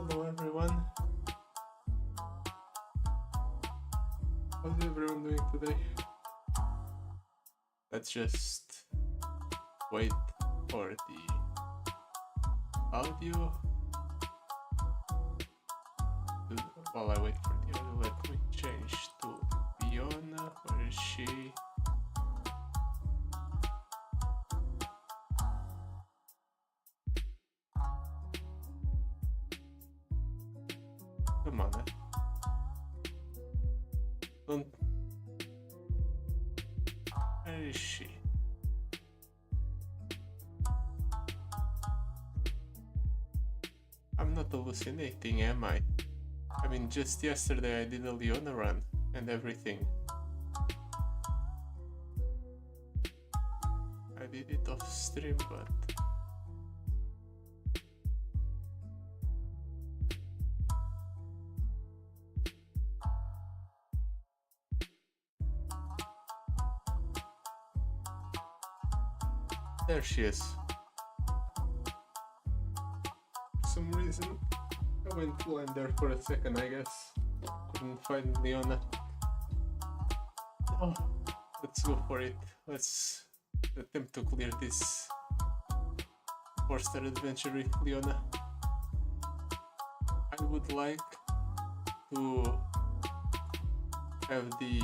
Hello everyone. How's everyone doing today? Let's just wait for the audio. While I wait for the audio, let me change to Leona. Where is she? Come on, don't. Where is she? I'm not hallucinating, am I? I mean, just yesterday I did a Leona run and everything. I did it off stream, but there she is. For some reason, I went blind there for a second, I guess. Couldn't find Leona. Oh, let's go for it. Let's attempt to clear this 4-star adventure with Leona. I would like to have the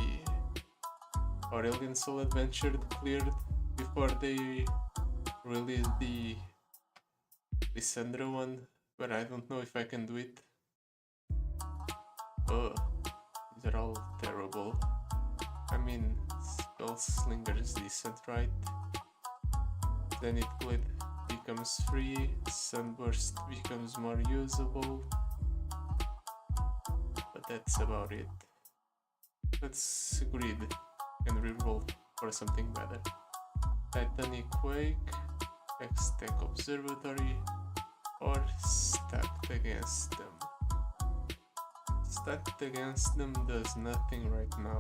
Aurelion Soul adventure cleared before they release the Lissandra one, but I don't know if I can do it. Oh, these are all terrible. I mean, Spellslinger is decent, right? Zenith Blade becomes free, Sunburst becomes more usable, but that's about it. Let's grid and reroll for something better. Titanic Quake, X-Tech Observatory, or Stacked Against them. Stacked Against them does nothing right now.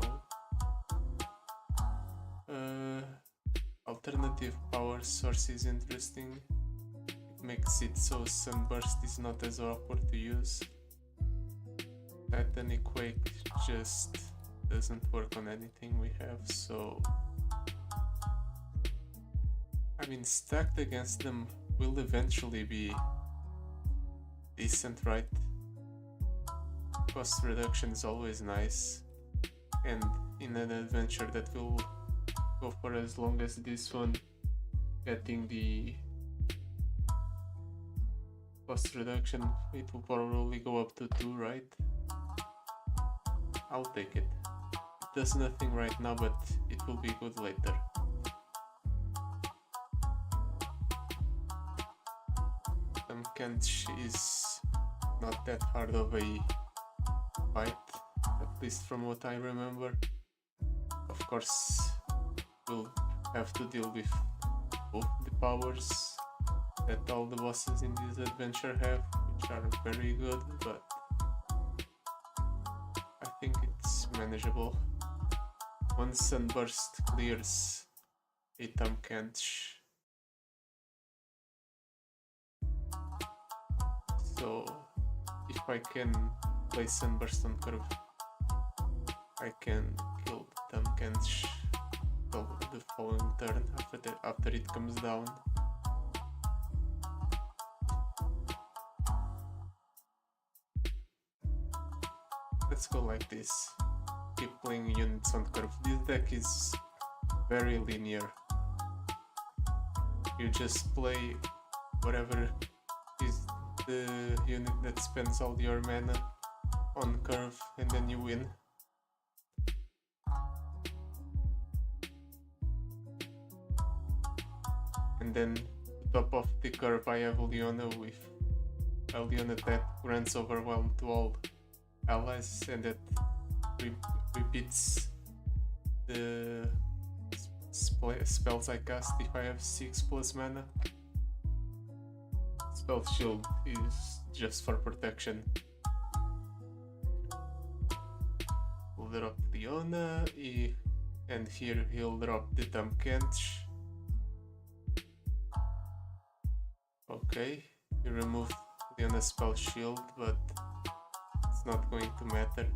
Alternative power source is interesting. It makes it so Sunburst is not as awkward to use. Titanic Quake just doesn't work on anything we have, so I mean, stacked against them will eventually be decent, right? Cost reduction is always nice, and in an adventure that will go for as long as this one, getting the cost reduction, it will probably go up to 2, right? I'll take it. It does nothing right now, but it will be good later. Kench is not that hard of a fight, at least from what I remember. Of course, we'll have to deal with both the powers that all the bosses in this adventure have, which are very good, but I think it's manageable. Once Sunburst clears a Kench, so if I can play Sunburst on curve, I can kill Kench the following turn after it comes down. Let's go like this. Keep playing units on curve. This deck is very linear. You just play whatever is the unit that spends all your mana on curve, and then you win. And then top of the curve I have Leona with a Leona that grants overwhelm to all allies, and that repeats the spells I cast if I have 6+ mana. Spell Shield is just for protection. We'll drop Leona, and here he'll drop the Kench. Okay, you remove Leona spell shield, but it's not going to matter.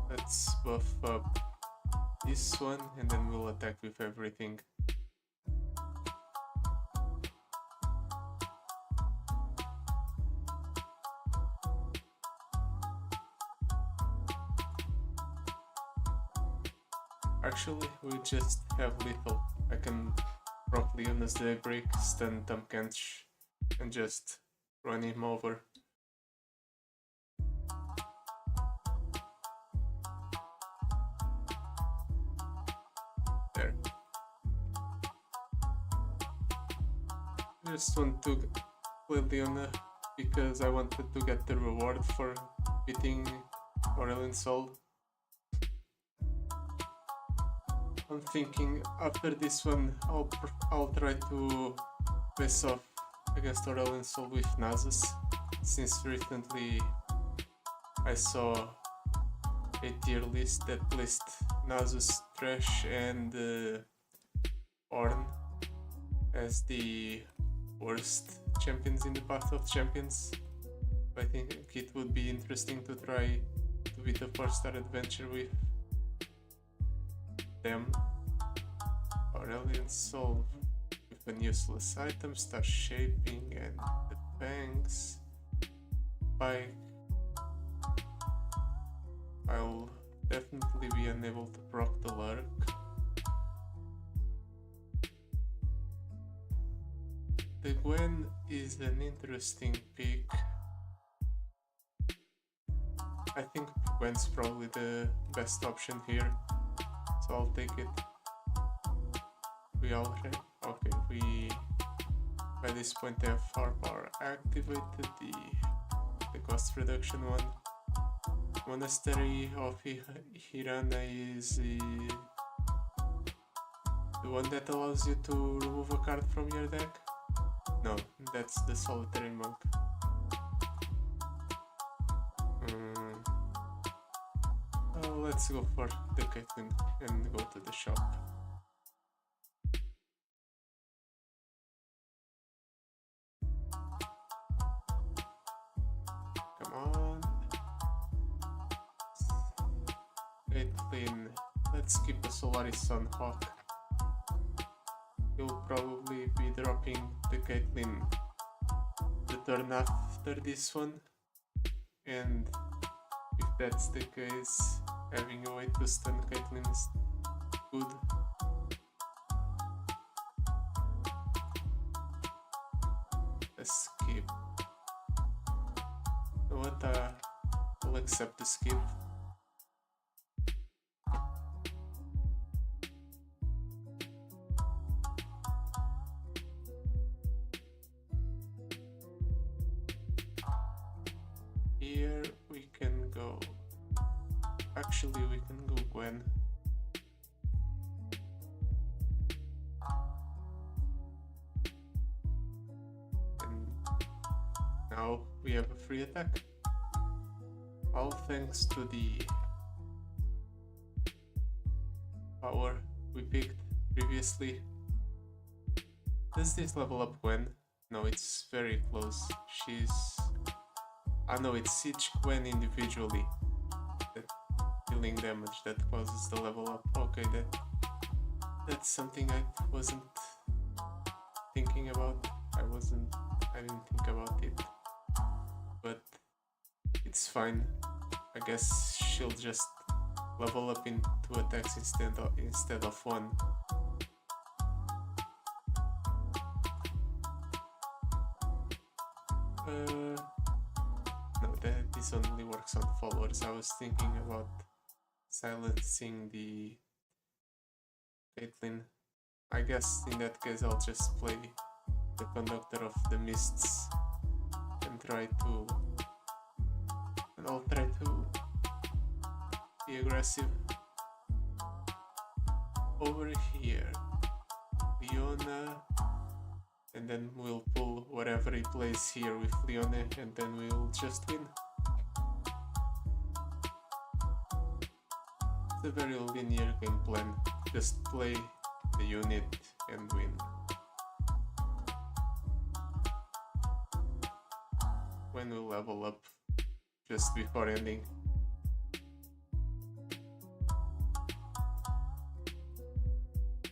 Let's buff up this one and then we'll attack with everything. Actually, we just have lethal. I can proc Leona's Daybreak, stun Tamkench, and just run him over. There. I just want to play Leona because I wanted to get the reward for beating Aurelion Soul. I'm thinking after this one I'll try to face off against Aurelion Soul with Nasus, since recently I saw a tier list that placed Nasus, Thresh and Ornn as the worst champions in the Path of Champions. I think it would be interesting to try to beat a 4-star adventure with them. Aurelion Soul with an useless item, Star Shaping and the Fangs. Spike. I'll definitely be unable to proc the Lurk. The Gwen is an interesting pick. I think Gwen's probably the best option here, so I'll take it. We already, okay, we by this point have firepower activated, the cost reduction one. Monastery of Hirana is the one that allows you to remove a card from your deck? No, that's the Solitary Monk. Let's go for the Caitlyn and go to the shop. Come on. Caitlyn. Let's keep a Solaris on Hawk. You'll probably be dropping the Caitlyn the turn after this one, and if that's the case, having a way to stun Caitlyn is good. Let's skip. You know what? I'll accept the skip. Here we can go. Actually, we can go Gwen. And now we have a free attack. All thanks to the power we picked previously. Does this level up Gwen? No, it's very close. I know it's each Gwen individually that dealing damage that causes the level up. Okay, that's something I wasn't thinking about. I didn't think about it, but it's fine. I guess she'll just level up in 2 attacks instead of 1. No, this only works on followers. I was thinking about silencing the Caitlyn. I guess in that case I'll just play the Conductor of the Mists and I'll try to be aggressive. Over here, Leona, and then we'll pull whatever he plays here with Leona, and then we'll just win. a very linear game plan. Just play the unit and win. When we level up just before ending.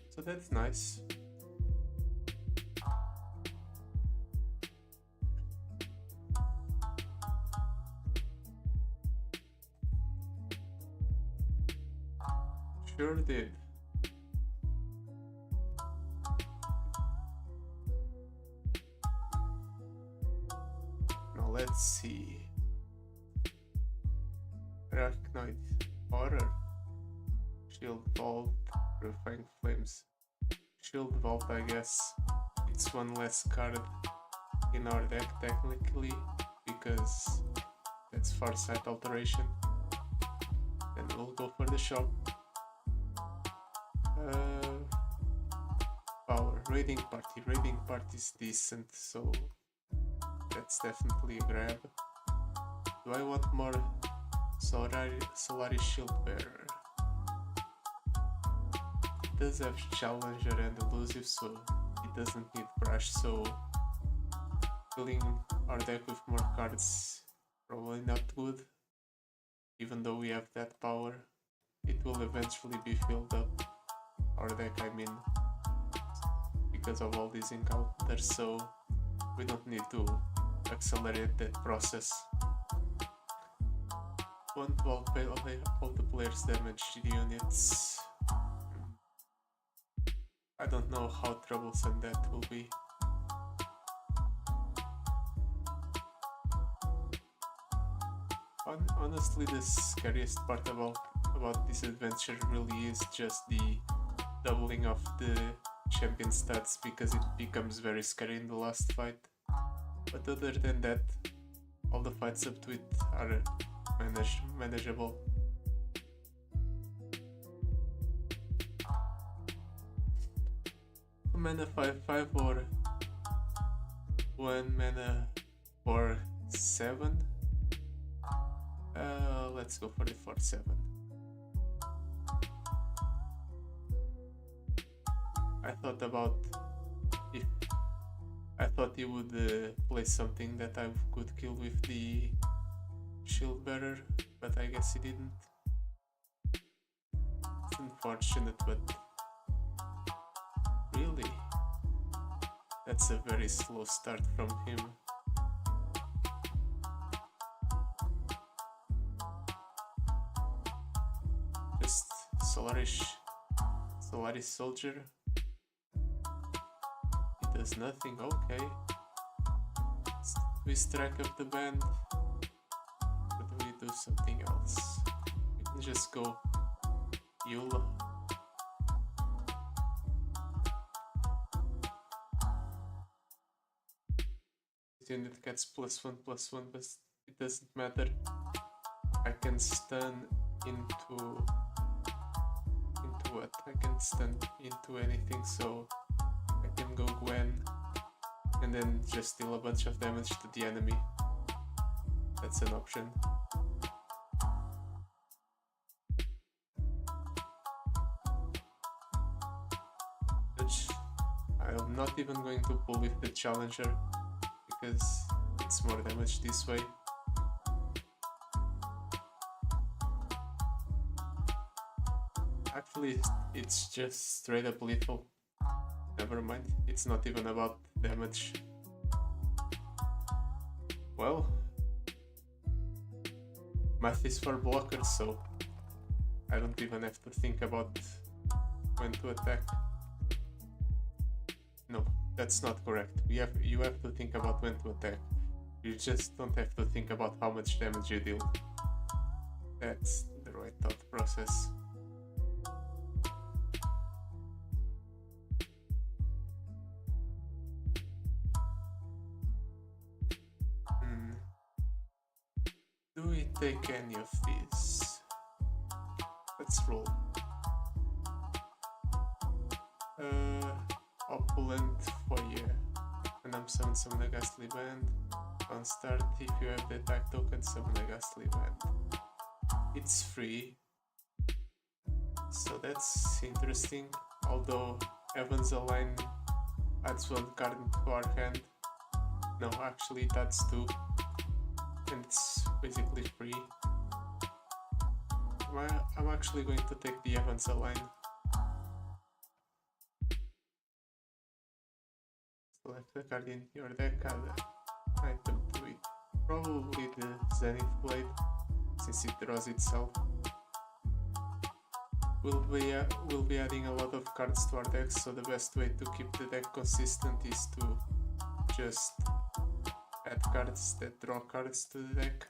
So that's nice. Sure did. Now let's see. Arachnoid Horror. Shield Vault. Purifying Flames. Shield Vault, I guess. It's one less card in our deck technically, because that's Farsight Alteration. Then we'll go for the shop. Power. Raiding Party. Raiding Party is decent, so that's definitely a grab. Do I want more Solaris Shield Bearer? It does have Challenger and Elusive, so it doesn't need Brush, so filling our deck with more cards probably not good. Even though we have that power, it will eventually be filled up. Our deck, I mean, because of all these encounters, so we don't need to accelerate that process. Want to all the players damage the units. I don't know how troublesome that will be. Honestly, the scariest part about this adventure really is just the doubling of the champion stats, because it becomes very scary in the last fight. But other than that, all the fights up to it are manageable. Mana 5/5 or 1 mana for 7. Let's go for the 4/7. I thought he would play something that I could kill with the shield bearer, but I guess he didn't. It's unfortunate, but really, that's a very slow start from him. Just Solaris Soldier. It does nothing, okay. We strike up the band, but we do something else. We can just go Eula. This unit gets +1/+1, but it doesn't matter. I can stun into what? I can stun into anything, so I can go Gwen and then just deal a bunch of damage to the enemy. That's an option. Which I'm not even going to pull with the Challenger, because it's more damage this way. Actually, it's just straight up lethal. Never mind, it's not even about damage. Well, math is for blockers, so I don't even have to think about when to attack. No, that's not correct. You have to think about when to attack. You just don't have to think about how much damage you deal. That's the right thought process. Do we take any of these? Let's roll. Opulent Foyer. And I'm summon a ghastly band. On start, if you have the attack token, summon a ghastly band. It's free. So that's interesting, although Heaven's Align adds one card into our hand. No, actually that's two, and it's basically free. I'm actually going to take the Heaven's Align. Select a card in your deck, add an item to it. Probably the Zenith Blade, since it draws itself. We'll be adding a lot of cards to our deck, so the best way to keep the deck consistent is to just add cards that draw cards to the deck.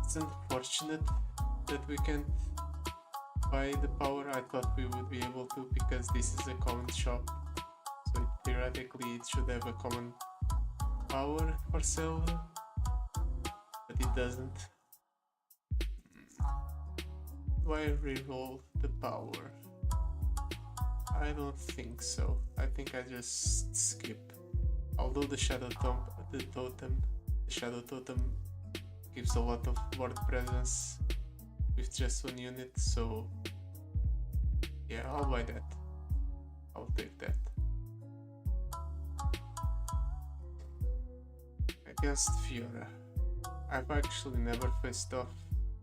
It's unfortunate that we can't buy the power. I thought we would be able to, because this is a common shop, so theoretically it should have a common power for sale, but it doesn't. Do I reroll the power? I don't think so. I think I just skip. Although the Shadow Totem gives a lot of board presence with just one unit, so yeah, I'll buy that. I'll take that. Against Fiora. I've actually never faced off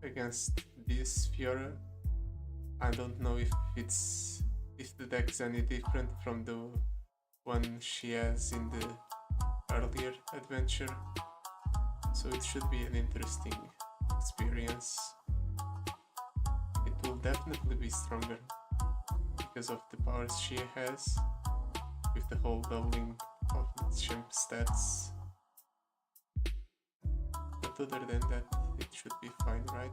against this Fiora. I don't know if the deck's any different from the one she has in the earlier adventure, so it should be an interesting experience. It will definitely be stronger because of the powers she has, with the whole doubling of its champ stats. But other than that, it should be fine, right?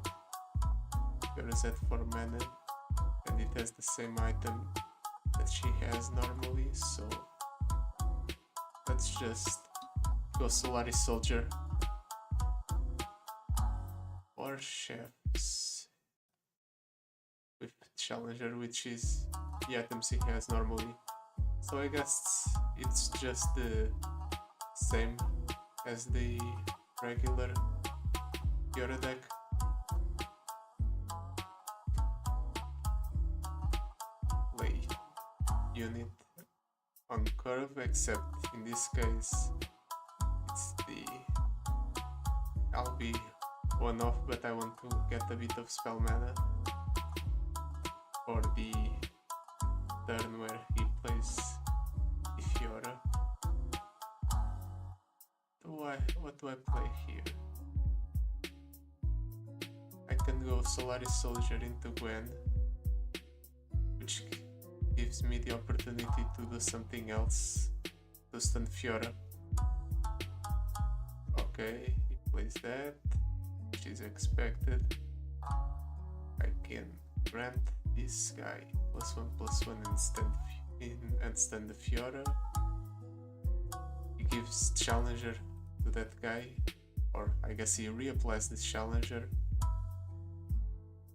Fiora's at 4 mana, and it has the same item that she has normally, so let's just go Solaris Soldier or Chefs with Challenger, which is the items he has normally. So I guess it's just the same as the regular Fiora deck. Play unit on curve, except in this case it's the I'll be one off, but I want to get a bit of spell mana for the turn where he plays the Fiora. What do I play here? I can go Solaris Soldier into Gwen, which gives me the opportunity to do something else to stun Fiora. Okay, he plays that, which is expected. I can grant this guy +1/+1 and stun the Fiora. He gives Challenger to that guy, or I guess he reapplies this Challenger,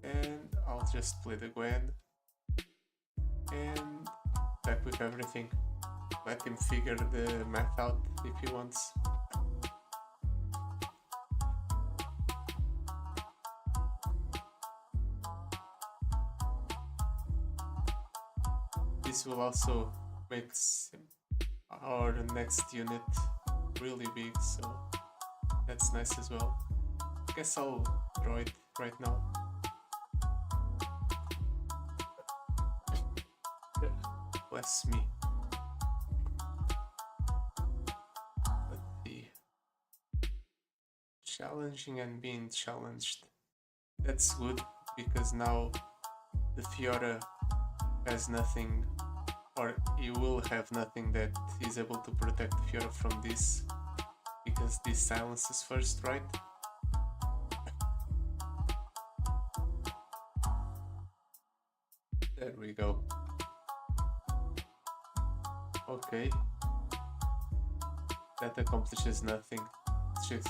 and I'll just play the Gwen and attack with everything. Let him figure the math out if he wants. This will also make our next unit really big, so that's nice as well. I guess I'll draw it right now. Bless me. Let's see. Challenging and being challenged. That's good, because now the Fiora has nothing, or he will have nothing that is able to protect Fiora from this, because this silences first, right? There we go. Okay. That accomplishes nothing. It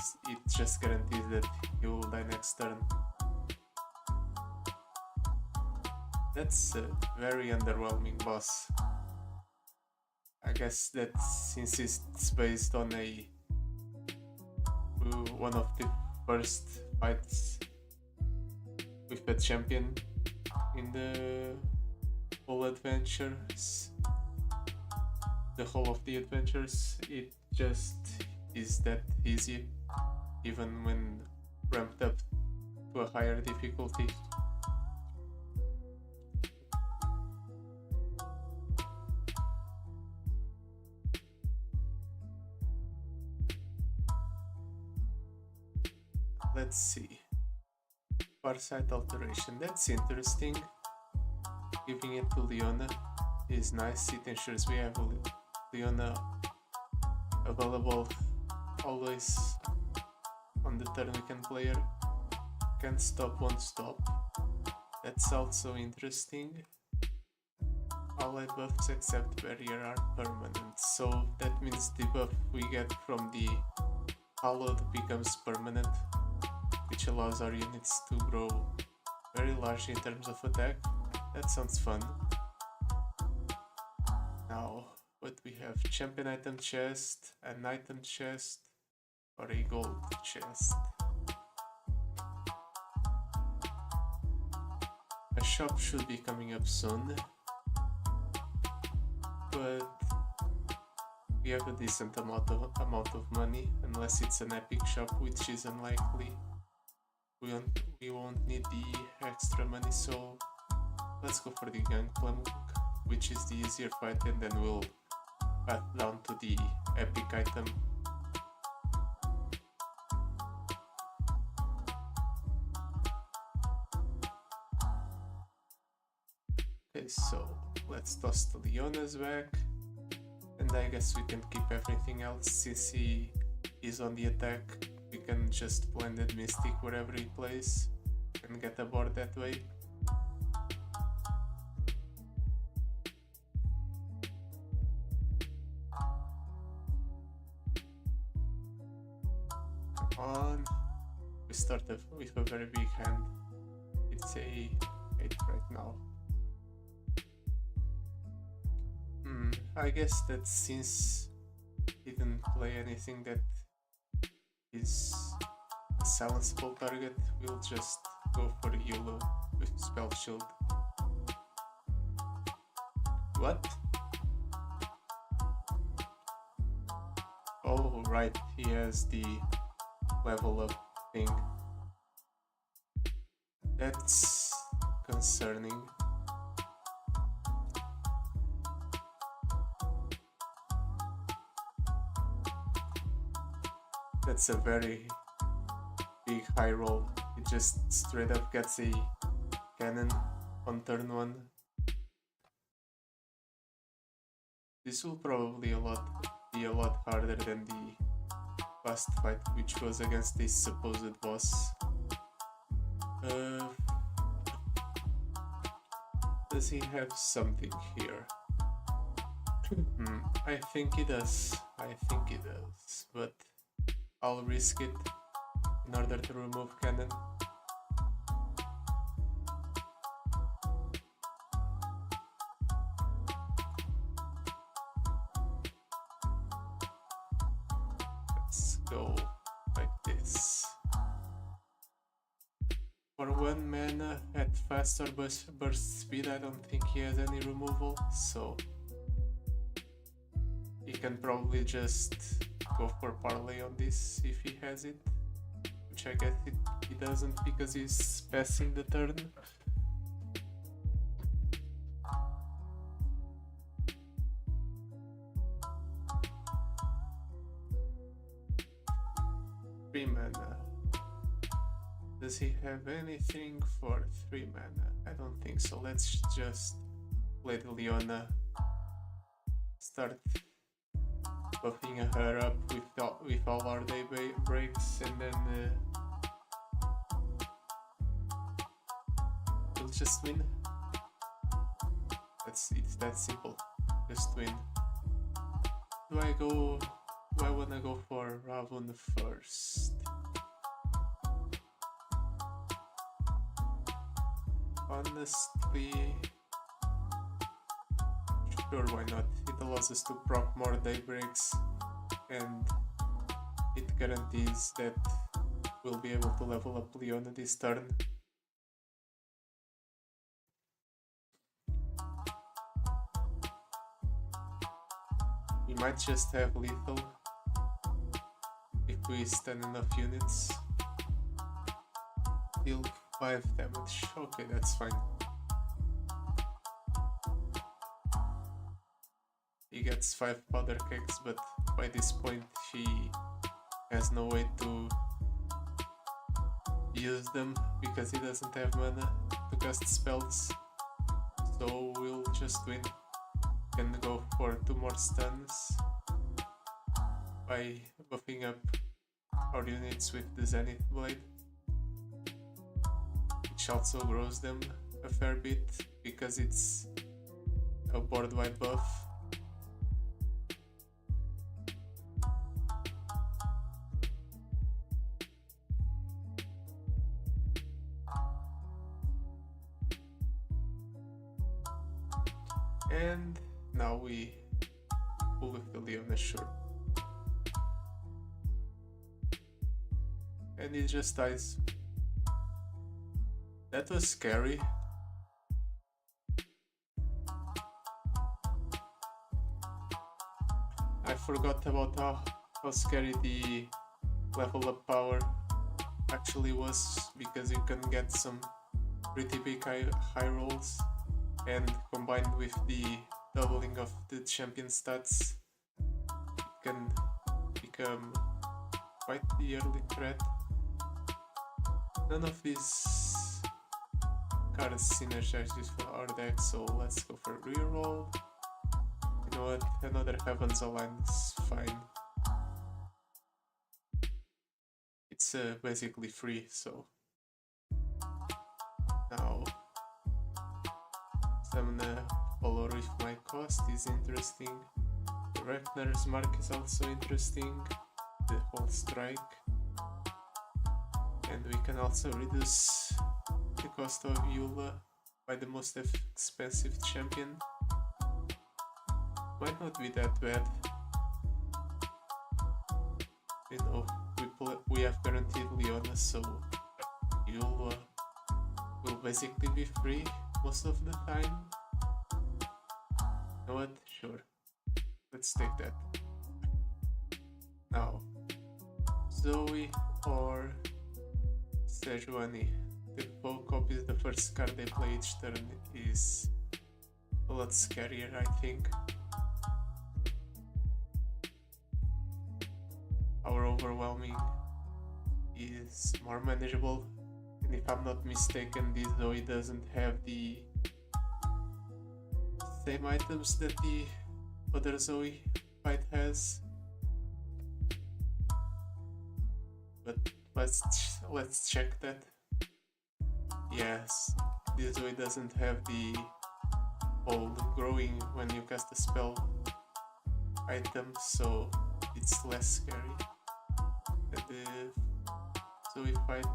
just guarantees that he will die next turn. That's a very underwhelming boss. I guess that since it's based on one of the first fights with a champion in the whole adventures, the whole of the adventures, it just is that easy, even when ramped up to a higher difficulty. Let's see. Farsight alteration, that's interesting. Giving it to Leona is nice. It ensures we have Leona available always on the turn we can play her. Can't stop, won't stop. That's also interesting. Allied buffs except barrier are permanent, so that means the buff we get from the Hallowed becomes permanent, which allows our units to grow very large in terms of attack. That sounds fun. Now, what we have? Champion item chest, an item chest, or a gold chest. A shop should be coming up soon, but we have a decent amount of money, unless it's an epic shop, which is unlikely. We won't need the extra money, so let's go for the Gunplank, which is the easier fight, and then we'll path down to the epic item. Okay, so let's toss the Leona's back, and I guess we can keep everything else. Since he is on the attack, we can just blended Mystic wherever he plays and get a board that way. Come on, we started with a very big hand. It's a 8 right now. I guess that since he didn't play anything that is a silenceable target, we'll just go for Yulu with Spell Shield. What? Oh right, he has the level up thing. That's concerning. That's a very big high roll. It just straight up gets a cannon on turn 1. This will probably be a lot harder than the last fight, which was against this supposed boss. Does he have something here? I think he does. But I'll risk it in order to remove cannon. Let's go like this. For 1 mana at fast or burst speed, I don't think he has any removal, so he can probably just go for parlay on this if he has it, which I guess he doesn't because he's passing the turn. Three mana. Does he have anything for 3 mana? I don't think so. Let's just play the Leona, start buffing her up with all our day breaks, and then we'll just win. It's that simple. Just win. Do I wanna go for Ravon first? Honestly, sure, why not? It allows us to proc more daybreaks, and it guarantees that we'll be able to level up Leona this turn. We might just have lethal if we stun enough units. Deal 5 damage. Okay, that's fine. He gets 5 powder kegs, but by this point he has no way to use them because he doesn't have mana to cast spells. So we'll just win and go for 2 more stuns by buffing up our units with the Zenith Blade, which also grows them a fair bit because it's a board-wide buff. And now we pull with the Leona, sure. And he just dies. That was scary. I forgot about how scary the level up power actually was, because you can get some pretty big high rolls, and combined with the doubling of the champion stats, it can become quite the early threat. None of these cards synergize with our deck, so let's go for a reroll. You know what, another Heavens Align is fine. It's basically free, so now summon a follower with my cost is interesting. The Ragnaros Mark is also interesting. The whole strike. And we can also reduce the cost of Eula by the most expensive champion. Might not be that bad. You know, we have guaranteed Leona, so Eula will basically be free most of the time. You know what? Sure. Let's take that. Now, Zoe or Sejuani. The bow copies the first card they play each turn is a lot scarier, I think. Our overwhelming is more manageable, and if I'm not mistaken, this Zoe doesn't have the same items that the other Zoe fight has. But let's check that. Yes, this Zoe doesn't have the whole growing when you cast a spell item, so it's less scary than the Zoe fight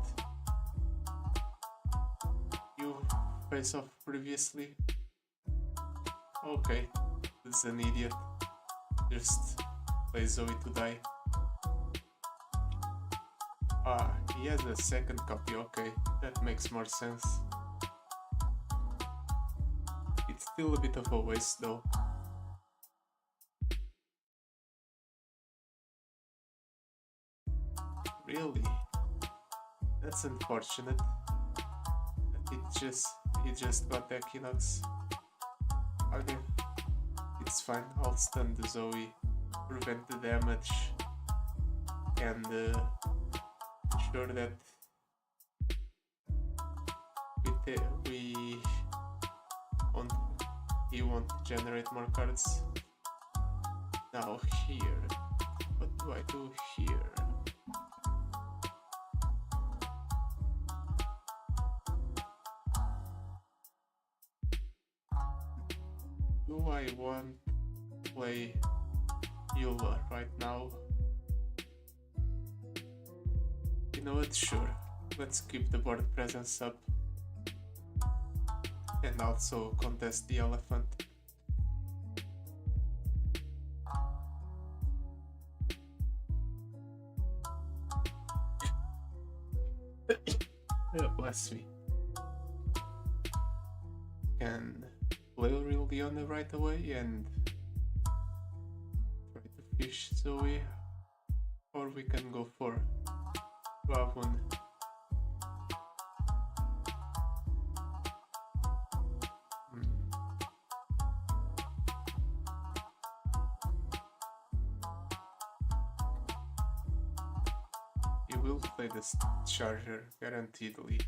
you face off previously. Okay, this is an idiot. Just play Zoe to die. Ah, he has a second copy, okay, that makes more sense. It's still a bit of a waste though. Really? That's unfortunate. He just got the Equinox. Okay, it's fine, I'll stun the Zoe, prevent the damage, and ensure that he won't generate more cards. Now here, what do I do here? Do I want to play Eula right now? You know what, sure. Let's keep the board presence up. And also contest the elephant. Bless me. Can play Aurelion right away and fish Zoe, or we can go for Ravon. He will play this charger guaranteedly.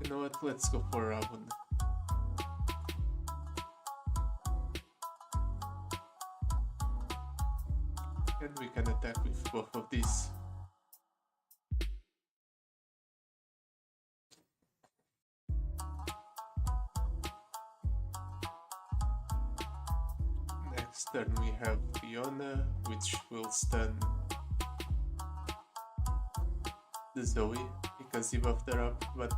You know what? Let's go for Ravon. And we can attack with both of these. Next turn we have Leona, which will stun the Zoe because he buffed her up, but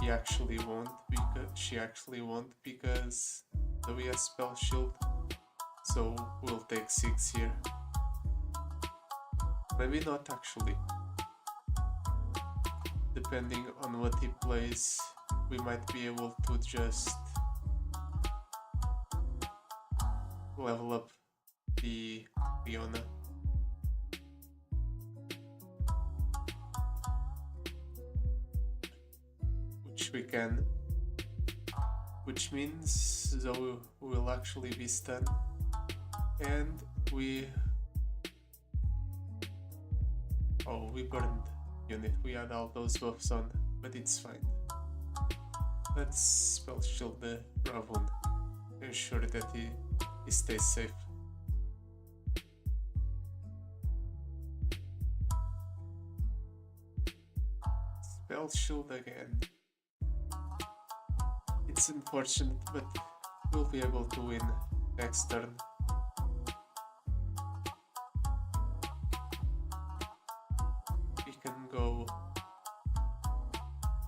she actually won't because Zoe has spell shield. So we'll take 6 here. Maybe not actually. Depending on what he plays, we might be able to just level up the Leona. Which we can. Which means Zoe will actually be stunned. And we burned unit. We had all those buffs on, but it's fine. Let's spell shield the Ravon. Ensure that he stays safe. Spell shield again. It's unfortunate, but we'll be able to win next turn. Go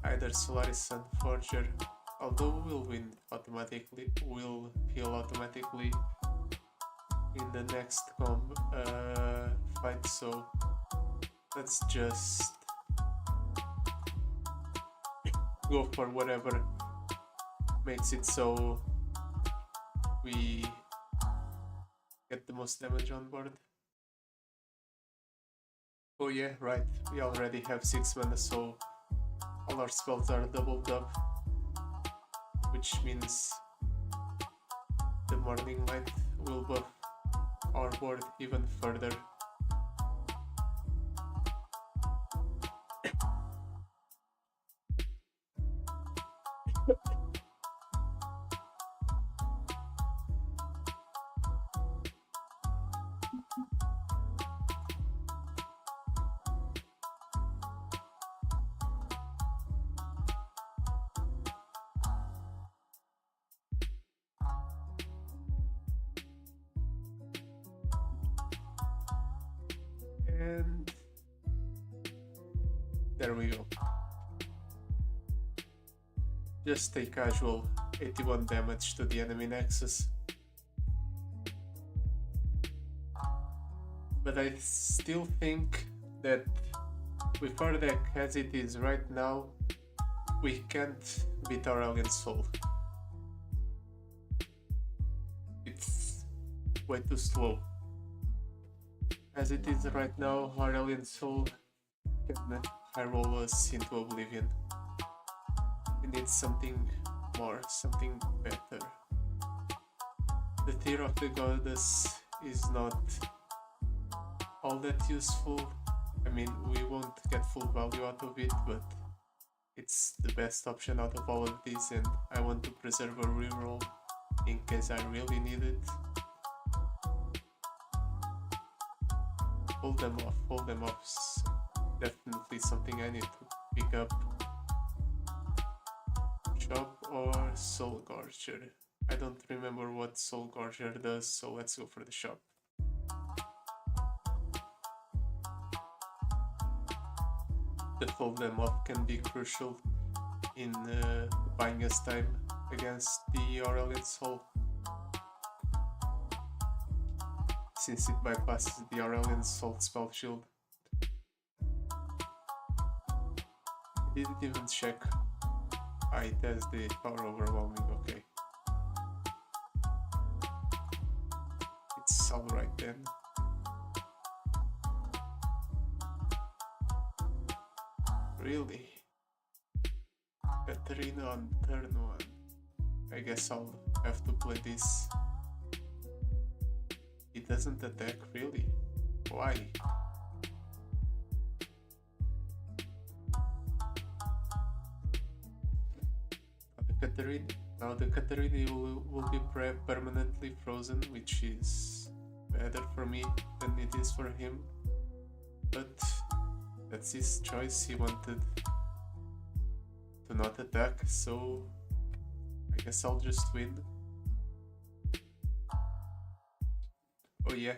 either Solaris Sun Forger, although we'll win automatically, we'll heal automatically in the next fight, so let's just go for whatever makes it so we get the most damage on board. Oh yeah, right, we already have 6 mana, so all our spells are doubled up, which means the Morning Light will buff our board even further. And there we go. Just a casual 81 damage to the enemy Nexus. But I still think that with our deck as it is right now, we can't beat Aurelion Soul. It's way too slow. As it is right now, Aurelion Soul can high roll us into oblivion. We need something more, something better. The Tear of the Goddess is not all that useful. I mean, we won't get full value out of it, but it's the best option out of all of these, and I want to preserve a reroll in case I really need it. Hold them off, definitely something I need to pick up. Shop or Soul Gorger? I don't remember what Soul Gorger does, so let's go for the shop. The hold them off can be crucial in buying us time against the Aurelion Soul, since it bypasses the Aurelion Soul spell shield. I didn't even check It has the power overwhelming, okay. It's alright then. Really? Katarina on turn 1. I guess I'll have to play this. He doesn't attack, really? Why? Now the Katarina will be permanently frozen, which is better for me than it is for him. But that's his choice. He wanted to not attack, so I guess I'll just win. Oh yeah,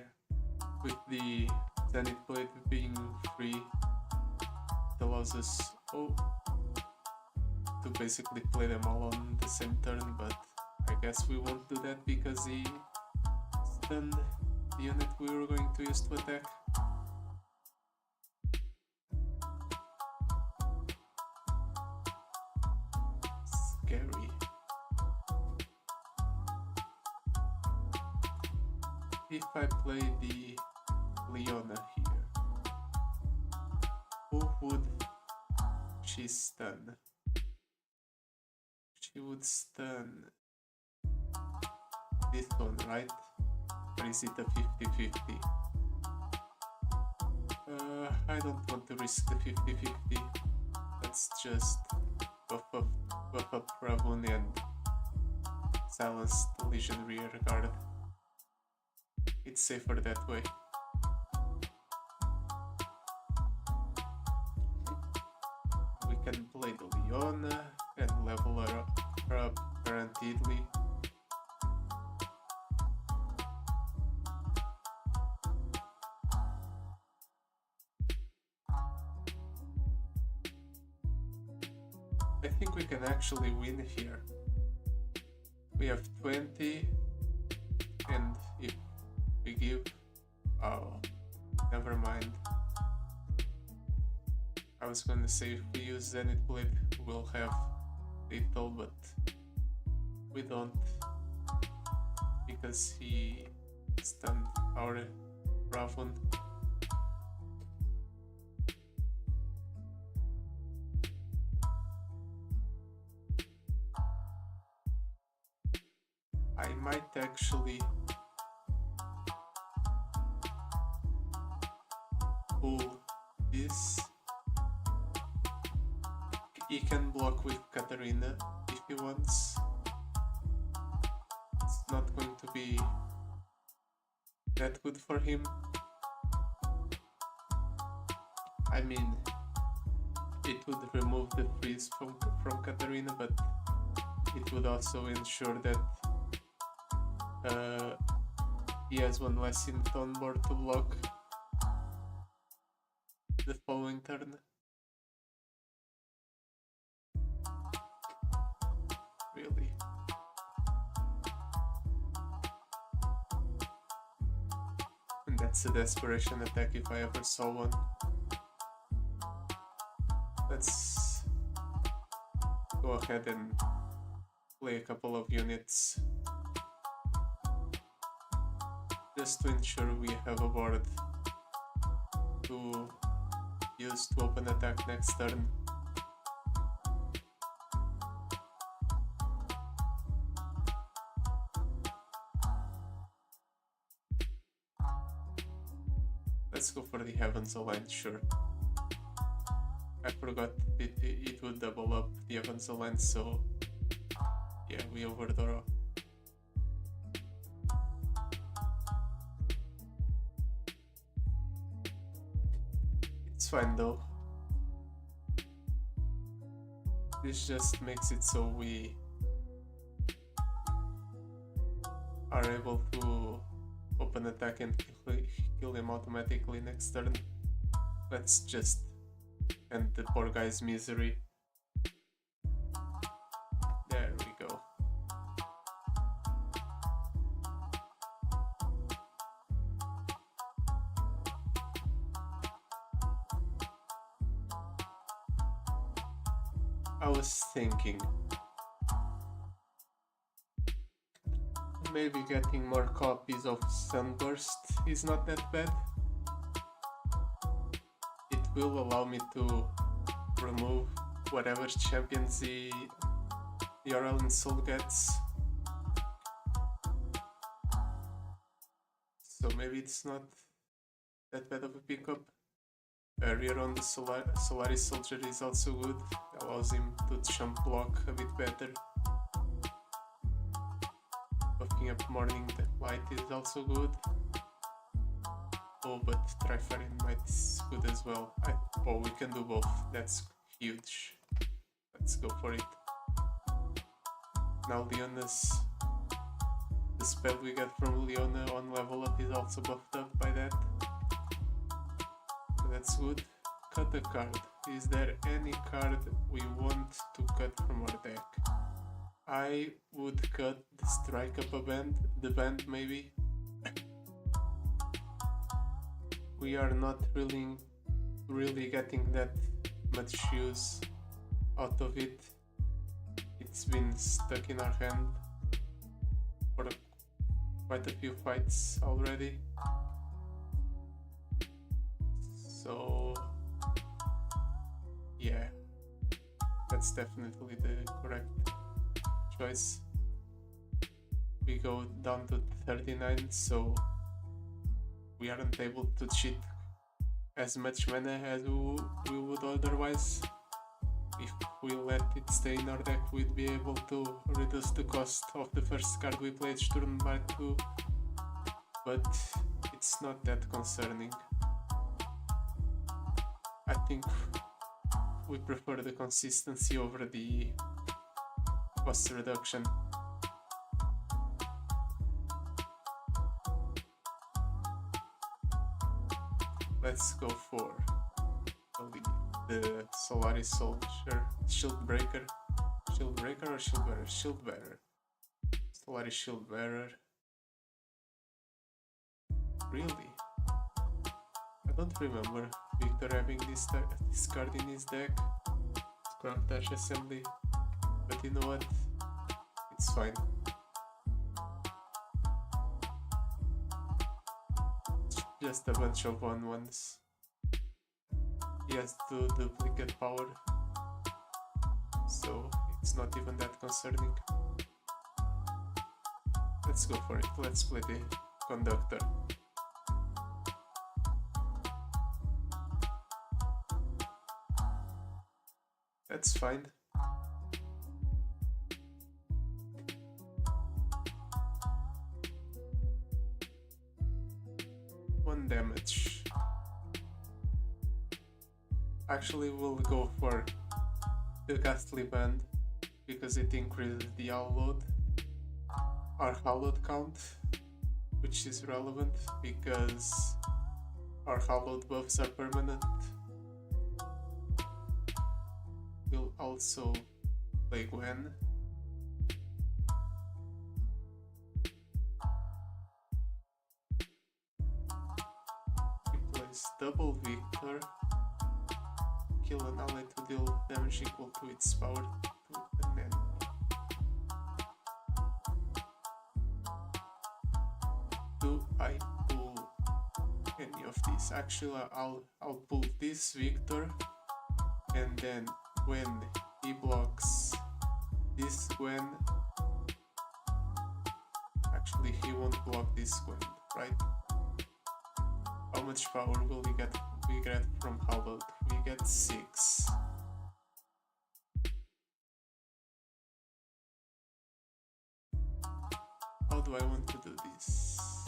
with the Zenith Blade being free, it allows us to basically play them all on the same turn, but I guess we won't do that because he stunned the unit we were going to use to attack. Scary. If I play the Leona here, who would she stun? She would stun this one, right? Or is it a 50-50? I don't want to risk the 50-50. Let's just buff up Ravun and silence the Legion rear guard. It's safer that way. We can play the Leona and level her up guaranteedly. I think we can actually win here. We have 20, and if we give... oh, never mind. I was gonna say if we use Zenith Blade we'll have lethal, but we don't, because he stunned our Ravun. I might actually pull this. He can block with Katarina if he wants. It's not going to be that good for him. I mean, it would remove the freeze from Katarina, but it would also ensure that he has one less unit on board to block the following turn. Really? And that's a desperation attack if I ever saw one. Let's go ahead and play a couple of units just to ensure we have a board to use to open attack next turn. Let's go for the Heavens Alliance, sure. I forgot it would double up the Heavens Alliance, so yeah, we overdraw. It's fine though. This just makes it so we are able to open attack and kill him automatically next turn. Let's just end the poor guy's misery. There we go. I was thinking maybe getting more copies of Sunburst is not that bad. It will allow me to remove whatever champions the Aurelion Soul gets. So maybe it's not that bad of a pickup. Rear on the Solaris Soldier is also good, allows him to jump block a bit better. Buffing up Morning Light is also good. Oh, but Trifiring Might is good as well. Oh, we can do both, that's huge. Let's go for it. Now Leona's... the spell we get from Leona on level up is also buffed up by that. That's good. Cut a card. Is there any card we want to cut from our deck? I would cut the Strike Up a Band, the band maybe. We are not really getting that much use out of it. It's been stuck in our hand for quite a few fights already. So yeah, that's definitely the correct choice. We go down to 39, so we aren't able to cheat as much mana as we would otherwise. If we let it stay in our deck, we'd be able to reduce the cost of the first card we played turn by 2, but it's not that concerning. I think we prefer the consistency over the cost reduction. Let's go for the Solaris Soldier, Shield Breaker or Shield Bearer? Shield Bearer. Solaris Shield Bearer. Really? I don't remember Victor having this card in his deck. Scrap Dash Assembly. But you know what? It's fine. Just a bunch of 1/1s. He has to duplicate power, so it's not even that concerning. Let's go for it. Let's play the Conductor. That's fine. One damage. Actually, we'll go for the Ghastly Band because it increases the hallowed, our hallowed count, which is relevant because our hallowed buffs are permanent. We'll also play Gwen. He plays double Victor. Kill an ally to deal damage equal to its power to an enemy. Do I pull any of these? Actually, I'll pull this Victor, and then when he blocks this Gwen, actually he won't block this Gwen, right? How much power will we get from Hallowed? We get 6. How do I want to do this?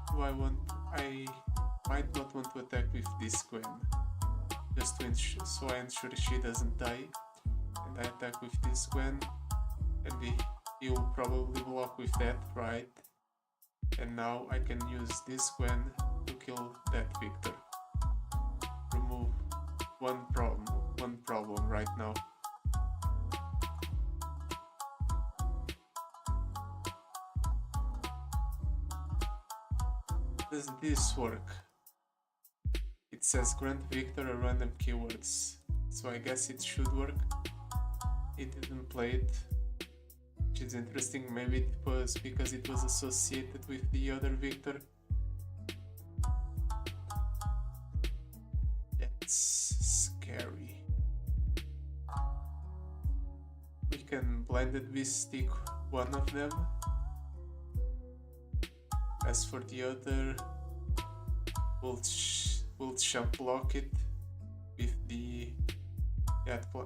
I might not want to attack with this Gwen, just to ensure, so I ensure she doesn't die, and I attack with this Gwen, and he will probably block with that, right? And now I can use this Gwen to kill that Victor. Remove one problem right now. Does this work? It says grant Victor a random keywords. so I guess it should work. It didn't play it, which is interesting. Maybe it was because it was associated with the other Victor. That's scary. We can blinded beast stick one of them. As for the other, we'll jump block it with the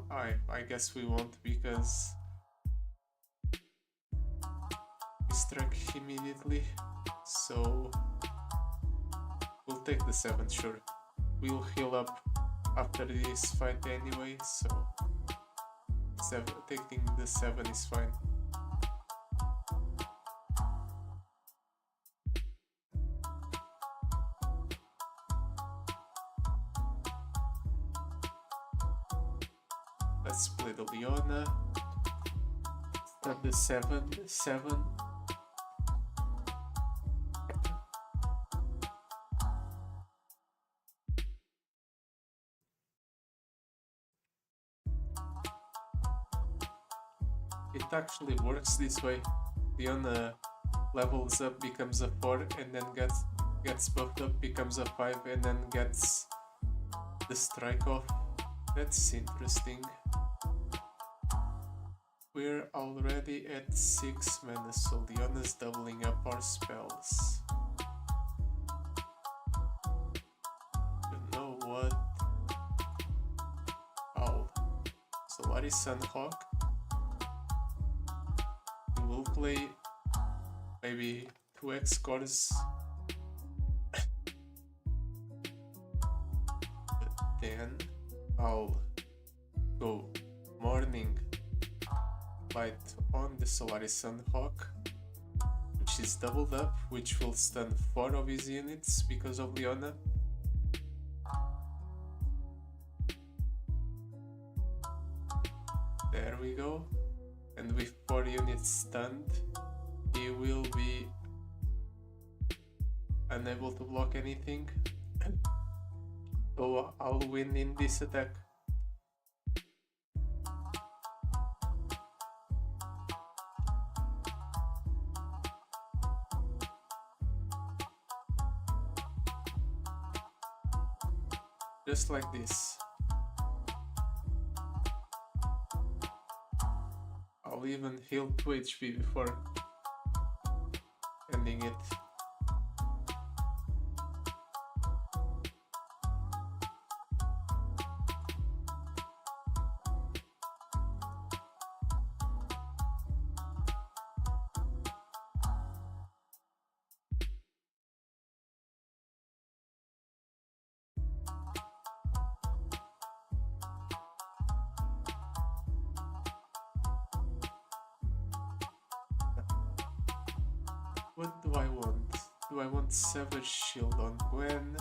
I guess we won't, because we struck immediately, so we'll take the 7, sure. We'll heal up after this fight anyway, so taking the 7 is fine. Let's play the Leona. Start the 7. It actually works this way. Leona levels up, becomes a 4, and then gets buffed up, becomes a 5, and then gets the strike off. That's interesting. We're already at 6 mana, so Leona's doubling up our spells. You know what? Owl. Solaris Sunhawk. We will play maybe 2x scores. But then I'll go Morning Light on the Solaris Sunhawk, which is doubled up, which will stun 4 of his units because of Leona. There we go. And with 4 units stunned, he will be unable to block anything. So I'll win in this attack. Just like this. I'll even heal 2 HP before ending it. What do I want? Do I want Savage Shield on Gwen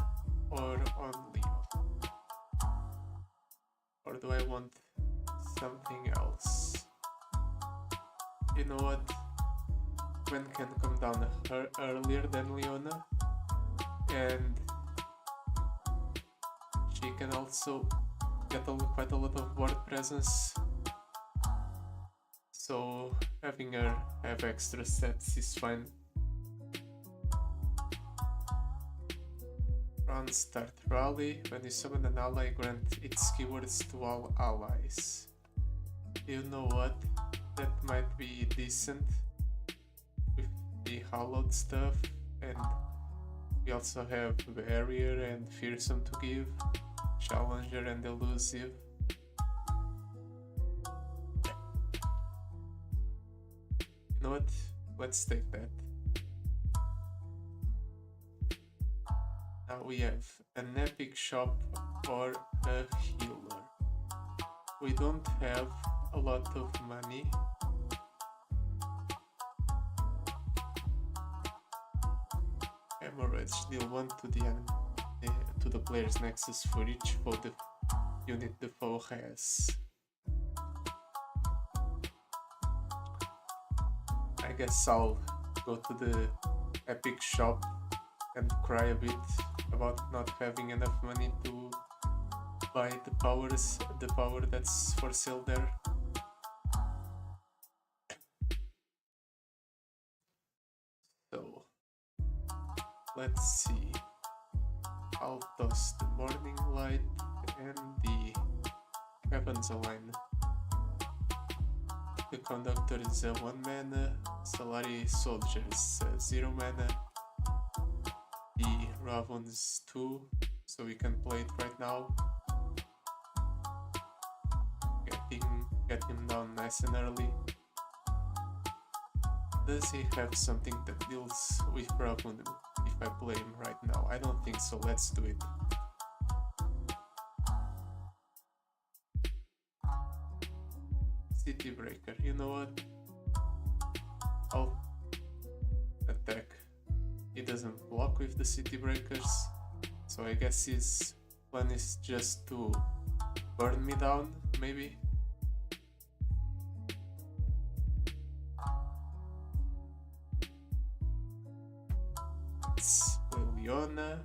or on Leon? Or do I want something else? You know what? Gwen can come down earlier than Leona, and she can also get quite a lot of board presence. So having her have extra sets is fine. Start Rally. When you summon an ally, grant its keywords to all allies. You know what? That might be decent with the hollowed stuff, and we also have Barrier and Fearsome to give, Challenger and Elusive. You know what? Let's take that. Now we have an epic shop or a healer. We don't have a lot of money. Hemorrhage deal 1 to the player's nexus for each unit the foe has. I guess I'll go to the epic shop and cry a bit about not having enough money to buy the power that's for sale there. So let's see. I'll toss the morning light and the heavens align. The conductor is a 1 mana, Solari soldier is 0 mana, the Ravon is 2, so we can play it right now. Get him down nice and early. Does he have something that deals with Ravon if I play him right now? I don't think so, let's do it. City Breaker, you know what? I'll attack. He doesn't block with the City Breakers, so I guess his plan is just to burn me down, maybe? Let's play Leona.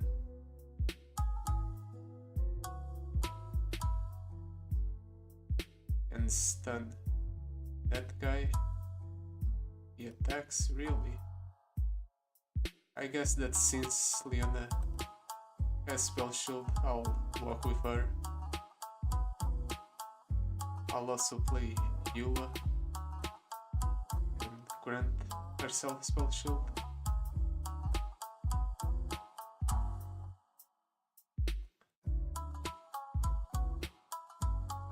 And stun that guy. He attacks, really? I guess that since Leona has spell shield, I'll walk with her. I'll also play Eula and grant herself spell shield.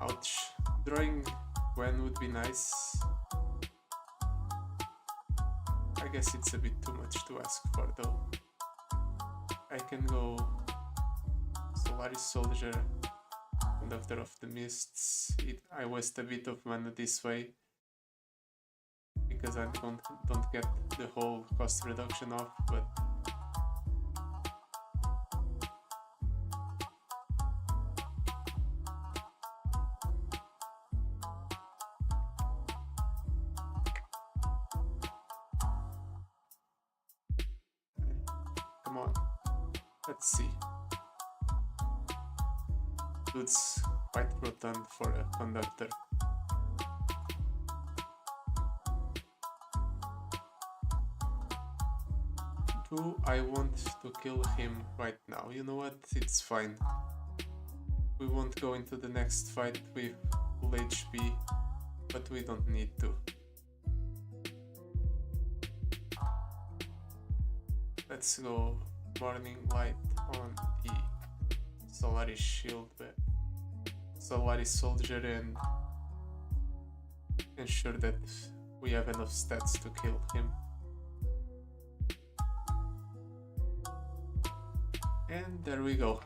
Ouch. Drawing Gwen would be nice. I guess it's a bit too much to ask for though. I can go Solaris Soldier, Conductor of the Mists. I waste a bit of mana this way because I don't get the whole cost reduction off, but come on, let's see. Dude's quite rotund for a conductor. Do I want to kill him right now? You know what? It's fine. We won't go into the next fight with full HP, but we don't need to. Let's go Morning Light on the Solaris Shield, Solaris Soldier, and ensure that we have enough stats to kill him. And there we go.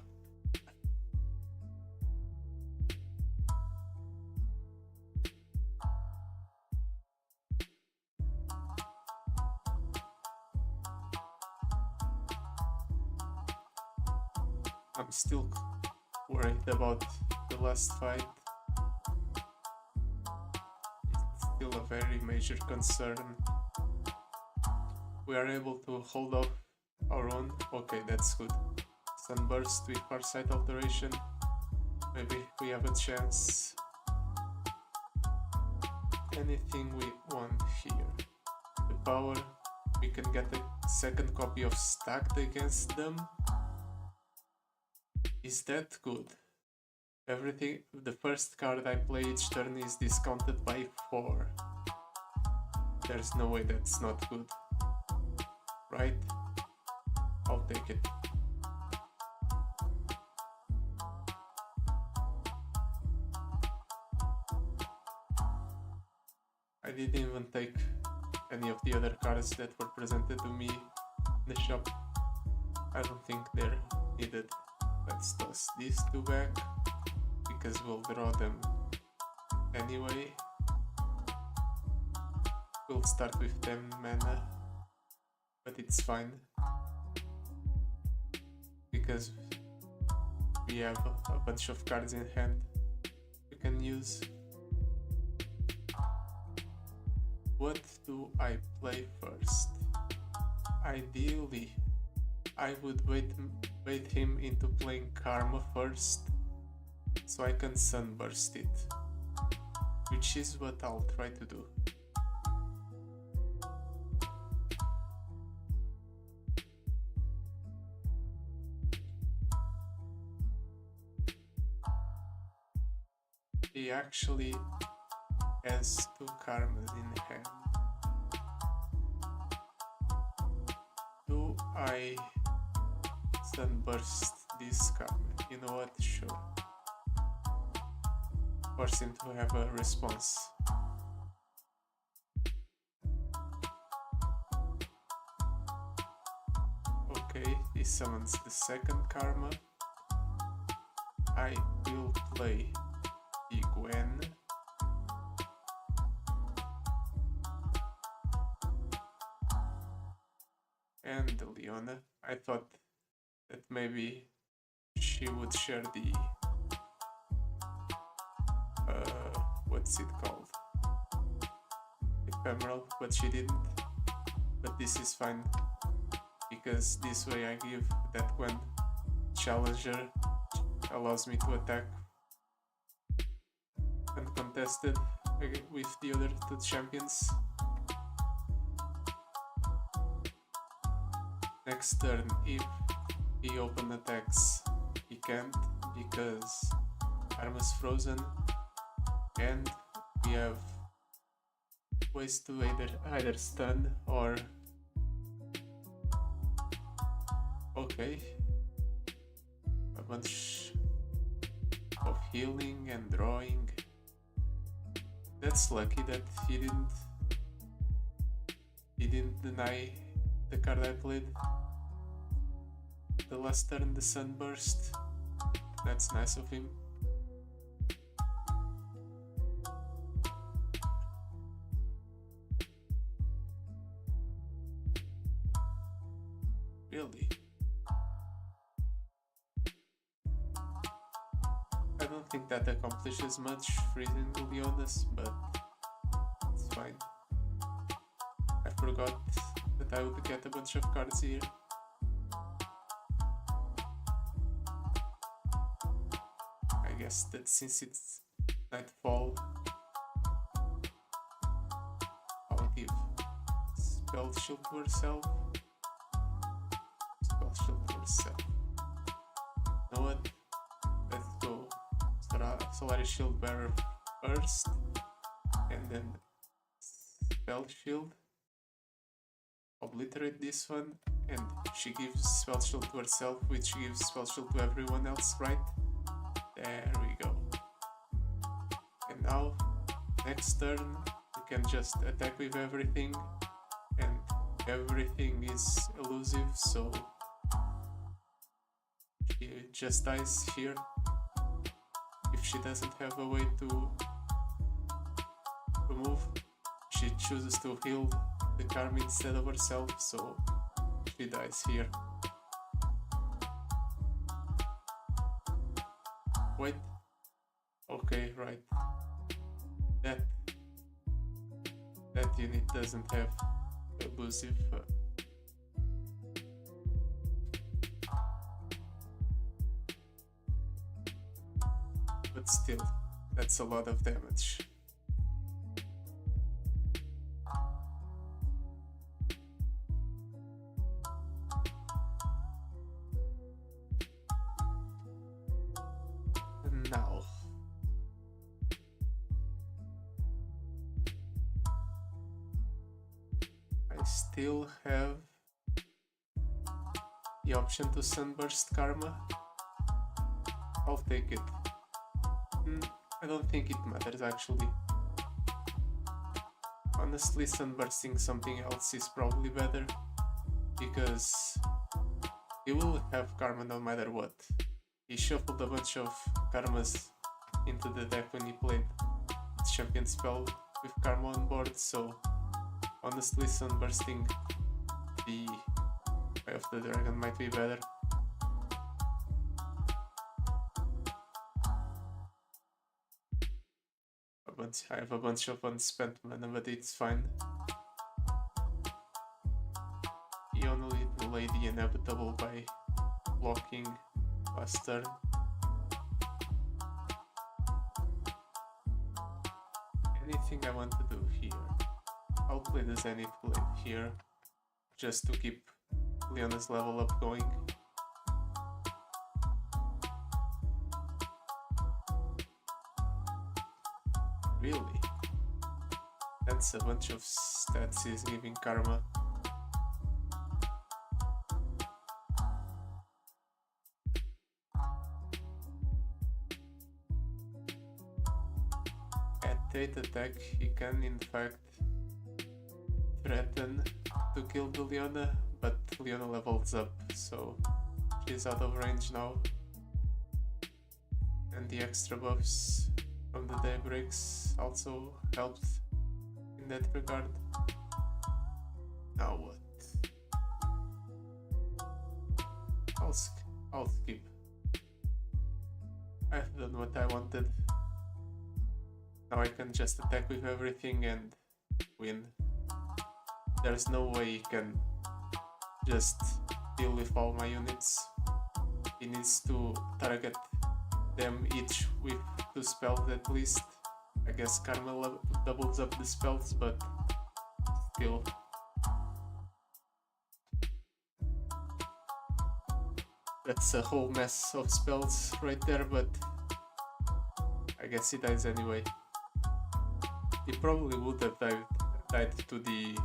I'm still worried about the last fight. It's still a very major concern. We are able to hold off our own. Okay, that's good. Sunburst with Farsight Alteration. Maybe we have a chance. Anything we want here. The power. We can get a second copy of Stacked against them. Is that good? Everything, the first card I play each turn is discounted by 4. There's no way that's not good. Right? I'll take it. I didn't even take any of the other cards that were presented to me in the shop. I don't think they're needed. Let's toss these two back, because we'll draw them anyway. We'll start with 10 mana, but it's fine, because we have a bunch of cards in hand we can use. What do I play first? Ideally, I would bait him into playing Karma first, so I can sunburst it, which is what I'll try to do. He actually has 2 karmas in hand. Do I sunburst this karma? You know what? Sure. Force him to have a response. Okay, he summons the second karma. I will play the Gwen. And the Leona. I thought that maybe she would share the what's it called? Ephemeral, but she didn't. But this is fine, because this way I give that when challenger allows me to attack uncontested with the other 2 champions. Next turn, if he open attacks, he can't because Karma's frozen, and we have ways to either stun or okay, a bunch of healing and drawing. That's lucky that he didn't deny the card I played the last turn, the Sunburst. That's nice of him. Really? I don't think that accomplishes much freezing the Leonas, but it's fine. I forgot that I would get a bunch of cards here. I guess that since it's nightfall, I'll give Spell Shield to herself. Spell Shield to herself. You know what? Let's go Solaris Shield Bearer first, and then Spell Shield. Obliterate this one, and she gives Spell Shield to herself, which gives Spell Shield to everyone else, right? There we go. And now, next turn, we can just attack with everything, and everything is elusive, so she just dies here if she doesn't have a way to remove. She chooses to heal the karma instead of herself, so she dies here. Wait. Okay, right. That unit doesn't have elusive. But still, that's a lot of damage. And now, I still have the option to Sunburst Karma. I'll take it. I don't think it matters actually. Honestly, Sunbursting something else is probably better, because he will have karma no matter what. He shuffled a bunch of karmas into the deck when he played the champion spell with karma on board, so honestly Sunbursting the Eye of the Dragon might be better. I have a bunch of unspent mana, but it's fine. He only delayed the inevitable by blocking last turn. anything I want to do here. I'll play the Zenith Blade here, just to keep Leona's level up going. Really? That's a bunch of stats he's giving Karma. At 8 attack, he can in fact threaten to kill the Leona, but Leona levels up, so she's out of range now. And the extra buffs from the daybreaks also helped in that regard. Now what? I'll skip. I've done what I wanted. Now I can just attack with everything and win. There's no way he can just deal with all my units. He needs to target them each with 2 spells at least. I guess Karma doubles up the spells, but still. That's a whole mess of spells right there, but I guess he dies anyway. He probably would have died to the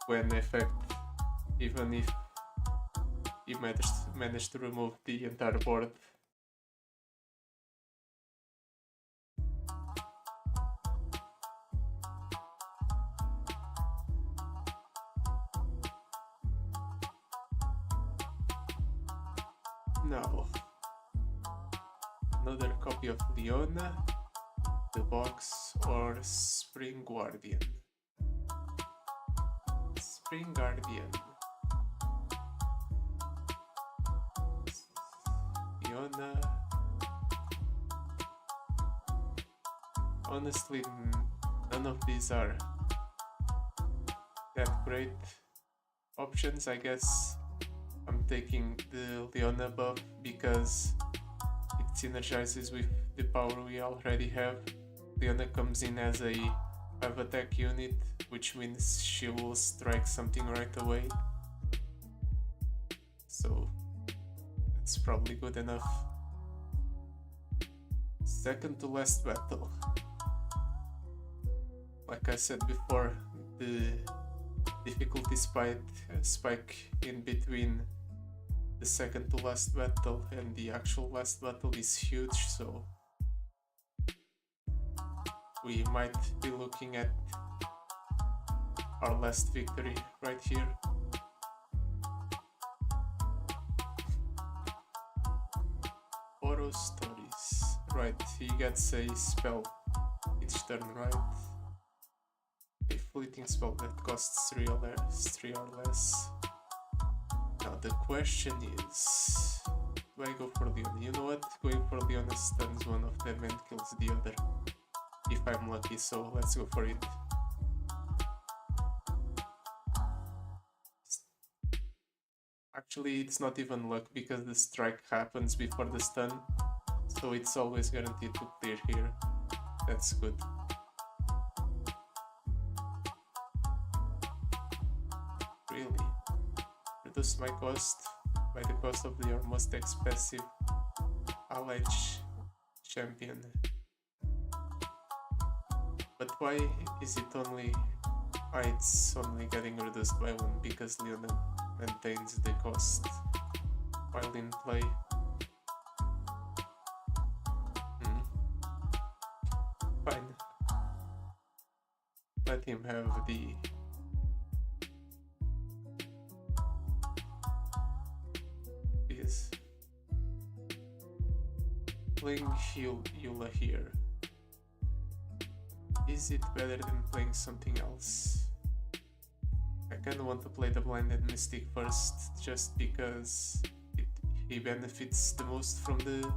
Gwen effect, even if he managed to remove the entire board. Now, another copy of Leona, the box, or Spring Guardian. Spring Guardian. Leona. Honestly, none of these are that great options. I guess I'm taking the Leona buff because it synergizes with the power we already have. Leona comes in as a 5 attack unit, which means she will strike something right away. So that's probably good enough. Second to last battle. Like I said before, the difficulty spike in between the second to last battle and the actual last battle is huge, so we might be looking at our last victory right here. Oro Stories. Right, he gets a spell each turn, right? A fleeting spell that costs 3 or less. Now the question is, do I go for Leona? You know what? Going for Leona stuns one of them and kills the other. If I'm lucky, so let's go for it. Actually, it's not even luck because the strike happens before the stun, so it's always guaranteed to clear here. That's good. Really? Reduce my cost by the cost of your most expensive allied champion. But why is it only... it's only getting reduced by 1 because Leona maintains the cost while in play. Fine. Let him have the... is playing Eula here. Is it better than playing something else? I kinda want to play the Blinded Mystic first, just because he benefits the most from the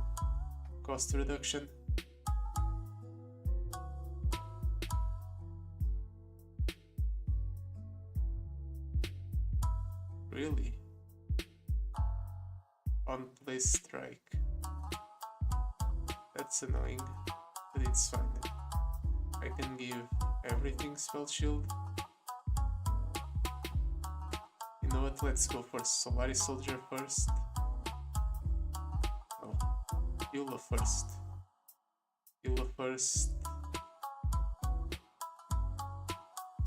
cost reduction. Really? On play strike. That's annoying, but it's fine. I can give everything spell shield. You know what, let's go for Solaris Soldier first. Oh, Eula first. Eula first.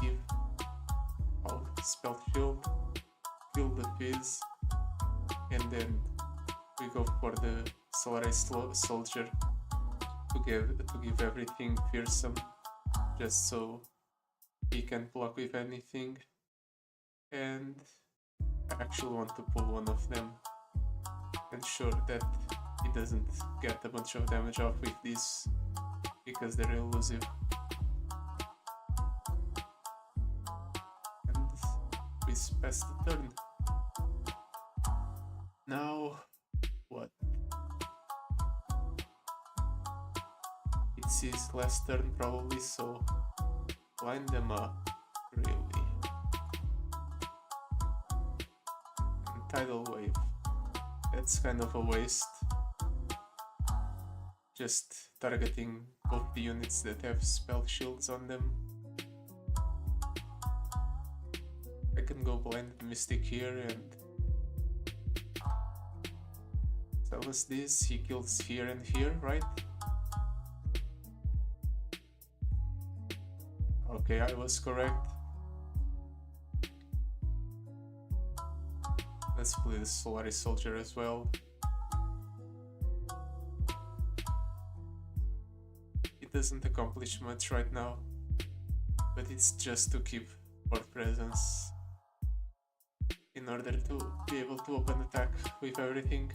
Give all spell shield, kill the Fizz, and then we go for the Solaris Soldier to give everything fearsome, just so he can block with anything. And I actually want to pull one of them, ensure that he doesn't get a bunch of damage off with this, because they're elusive. And we pass the turn. Now, what? It's his last turn probably, so line them up, really. And Tidal Wave, that's kind of a waste. Just targeting both the units that have spell shields on them. I can go Blind Mystic here and silence this, he kills here and here, right? Okay, I was correct. Let's play the Solaris Soldier as well. It doesn't accomplish much right now, but it's just to keep board presence in order to be able to open attack with everything.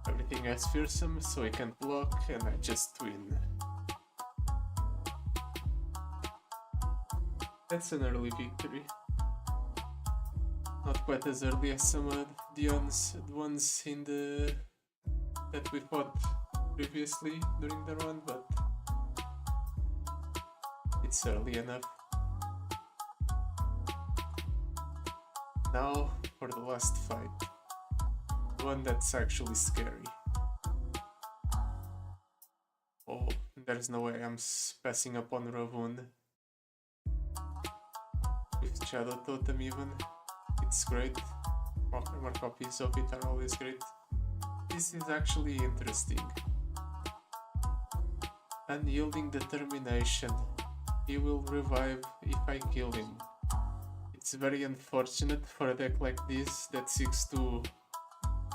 Everything has fearsome, so I can block and I just win. That's an early victory. Not quite as early as some of the ones in the that we fought previously during the run, but it's early enough. Now for the last fight. One that's actually scary. Oh, there's no way I'm passing up on Ravun. With Shadow Totem even, it's great. More copies of it are always great. This is actually interesting. Unyielding Determination. He will revive if I kill him. It's very unfortunate for a deck like this that seeks to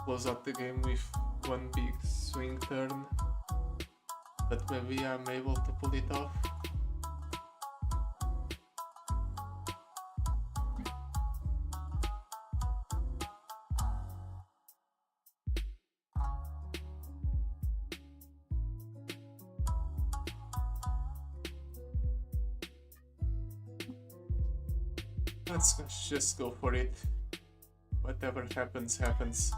close out the game with one big swing turn, but maybe I'm able to pull it off. Let's just go for it. Whatever happens, happens.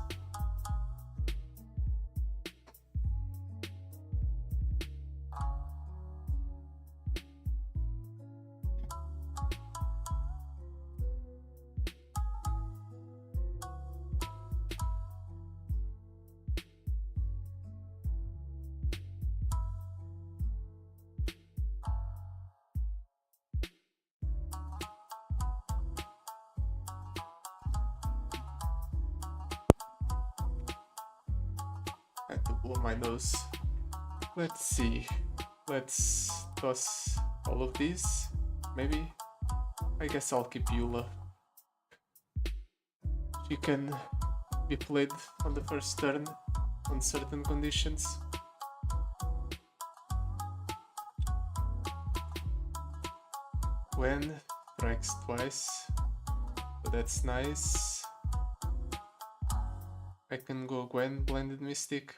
I had to blow my nose. Let's see. Let's toss all of these. Maybe. I guess I'll keep Eula. She can be played on the first turn on certain conditions. Gwen strikes twice, so that's nice. I can go Gwen, Blended Mystic.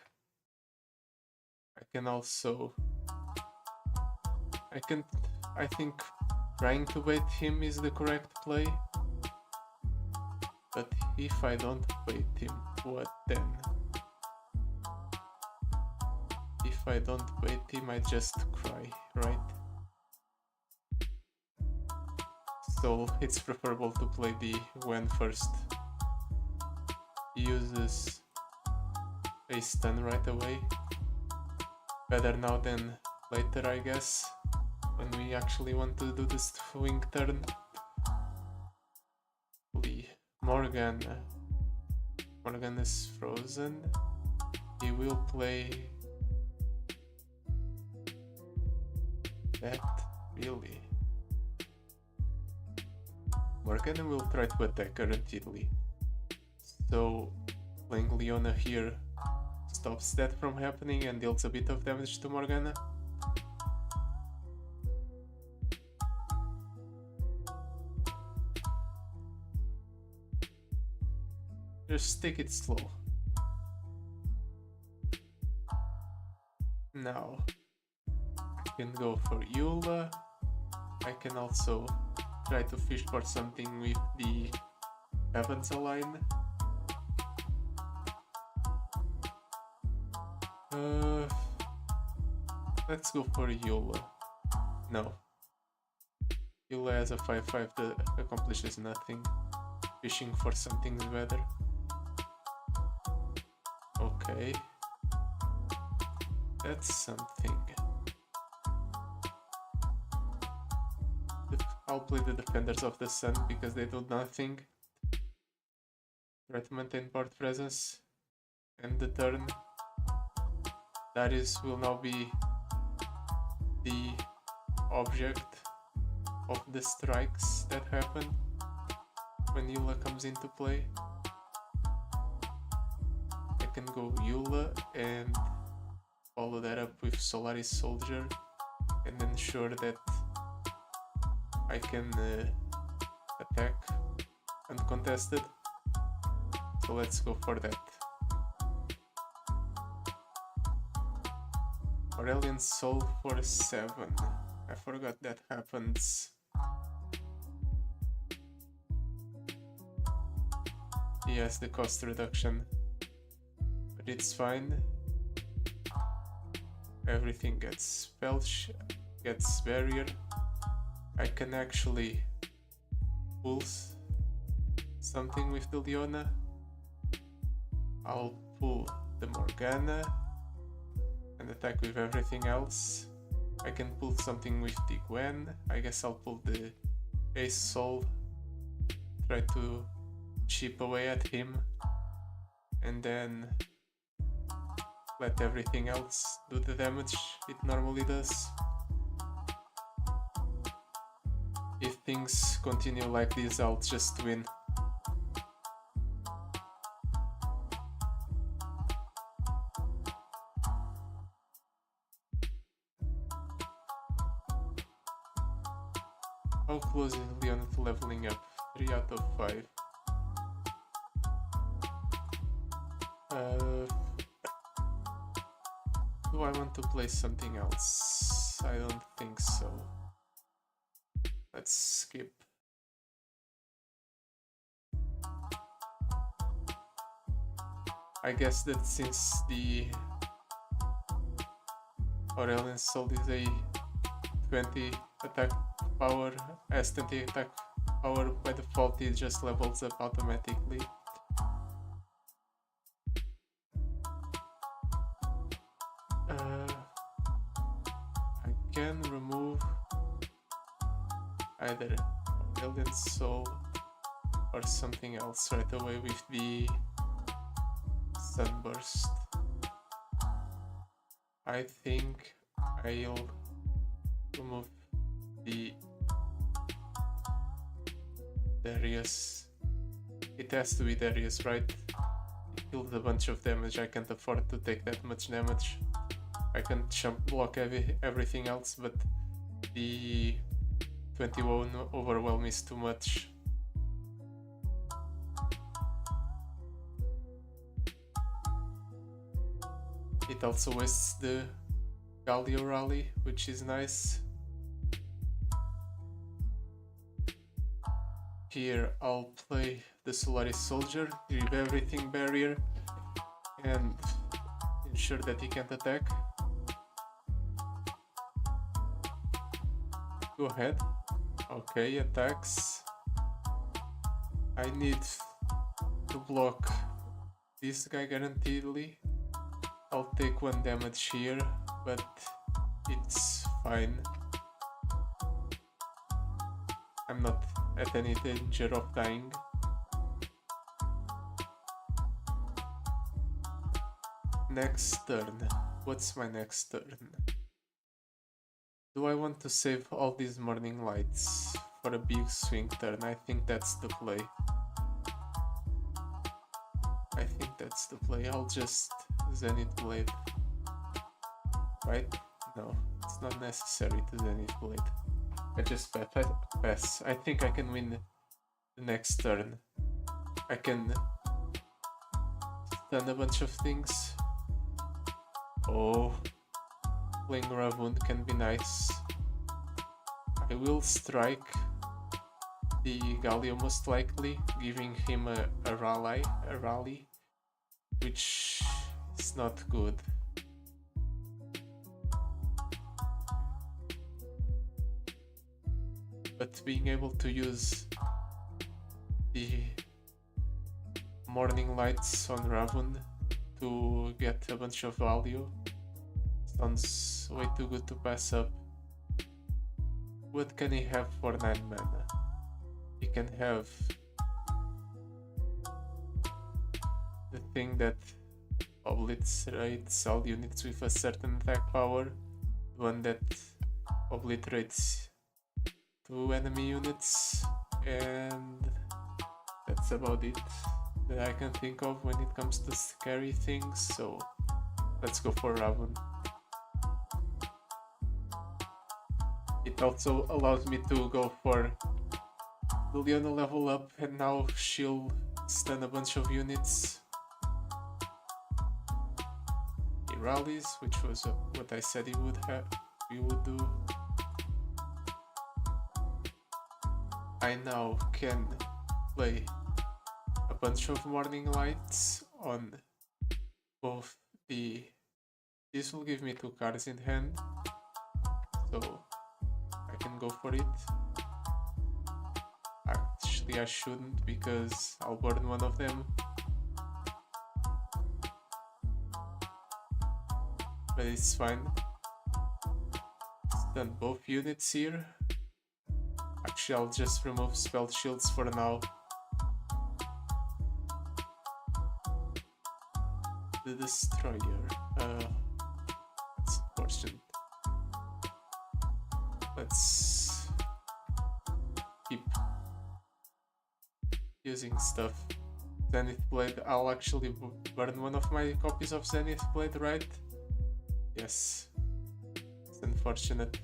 I can also... I think trying to bait him is the correct play. But if I don't bait him, what then? If I don't bait him, I just cry, right? So it's preferable to play the Gwen first. He uses a stun right away. Better now than later, I guess. when we actually want to do this swing turn. Morgana. Morgana is frozen. He will play that, really. Morgana will try to attack guaranteedly. So playing Leona here stops that from happening and deals a bit of damage to Morgana. Just take it slow. Now I can go for Eula. I can also try to fish for something with the Heavens Align. Let's go for Eula. No. Eula has a 5-5 that accomplishes nothing. Fishing for something better. Okay. That's something. I'll play the Defenders of the Sun because they do nothing. Try to maintain board presence. End the turn. Darius will now be the object of the strikes that happen when Eula comes into play. I can go Eula and follow that up with Solaris Soldier and ensure that I can attack uncontested. So let's go for that. Aurelion Soul for 7. I forgot that happens. He has the cost reduction, but it's fine. Everything gets spell, gets barrier. I can actually pull something with the Leona. I'll pull the Morgana and attack with everything else. I can pull something with the Gwen. I guess I'll pull the Ace Soul, try to chip away at him, and then let everything else do the damage it normally does. If things continue like this, I'll just win. How close is Leona to leveling up? 3 out of 5. Do I want to play something else? I don't think so. Let's skip. I guess that since the Aurelion Soul is a 20 attack power, has 20 attack power by default, it just levels up automatically. I can remove either Aurelion Soul or something else right away with the Sunburst. I think I'll remove the Darius. It has to be Darius, right? It deals a bunch of damage. I can't afford to take that much damage. I can jump block everything else, but the 20 won't overwhelm me too much. It also wastes the Galio Rally, which is nice. Here I'll play the Solaris Soldier, give everything barrier, and ensure that he can't attack. Go ahead. Okay, attacks. I need to block this guy guaranteedly. I'll take 1 damage here, but it's fine. I'm not at any danger of dying. Next turn. What's my next turn? Do I want to save all these morning lights for a big swing turn? I think that's the play. I'll just Zenith Blade. Right? No, it's not necessary to Zenith Blade. I just pass. I think I can win the next turn. I can stun a bunch of things. Oh, playing Ravun can be nice. I will strike the Galio most likely, giving him a rally, which is not good. But being able to use the morning lights on Ravun to get a bunch of value sounds way too good to pass up. What can he have for 9 mana? He can have the thing that obliterates all units with a certain attack power, one that obliterates 2 enemy units, and that's about it that I can think of when it comes to scary things, so let's go for Ravun. It also allows me to go for the Leona level up, and now she'll stun a bunch of units. He rallies, which was what I said he would do. I now can play a bunch of morning lights on both the... This will give me 2 cards in hand, so I can go for it. Actually I shouldn't, because I'll burn one of them. But it's fine. Stun both units here. Actually, I'll just remove spell shields for now. The Destroyer. That's unfortunate. Let's keep using stuff. Zenith Blade. I'll actually burn one of my copies of Zenith Blade, right? Yes. It's unfortunate.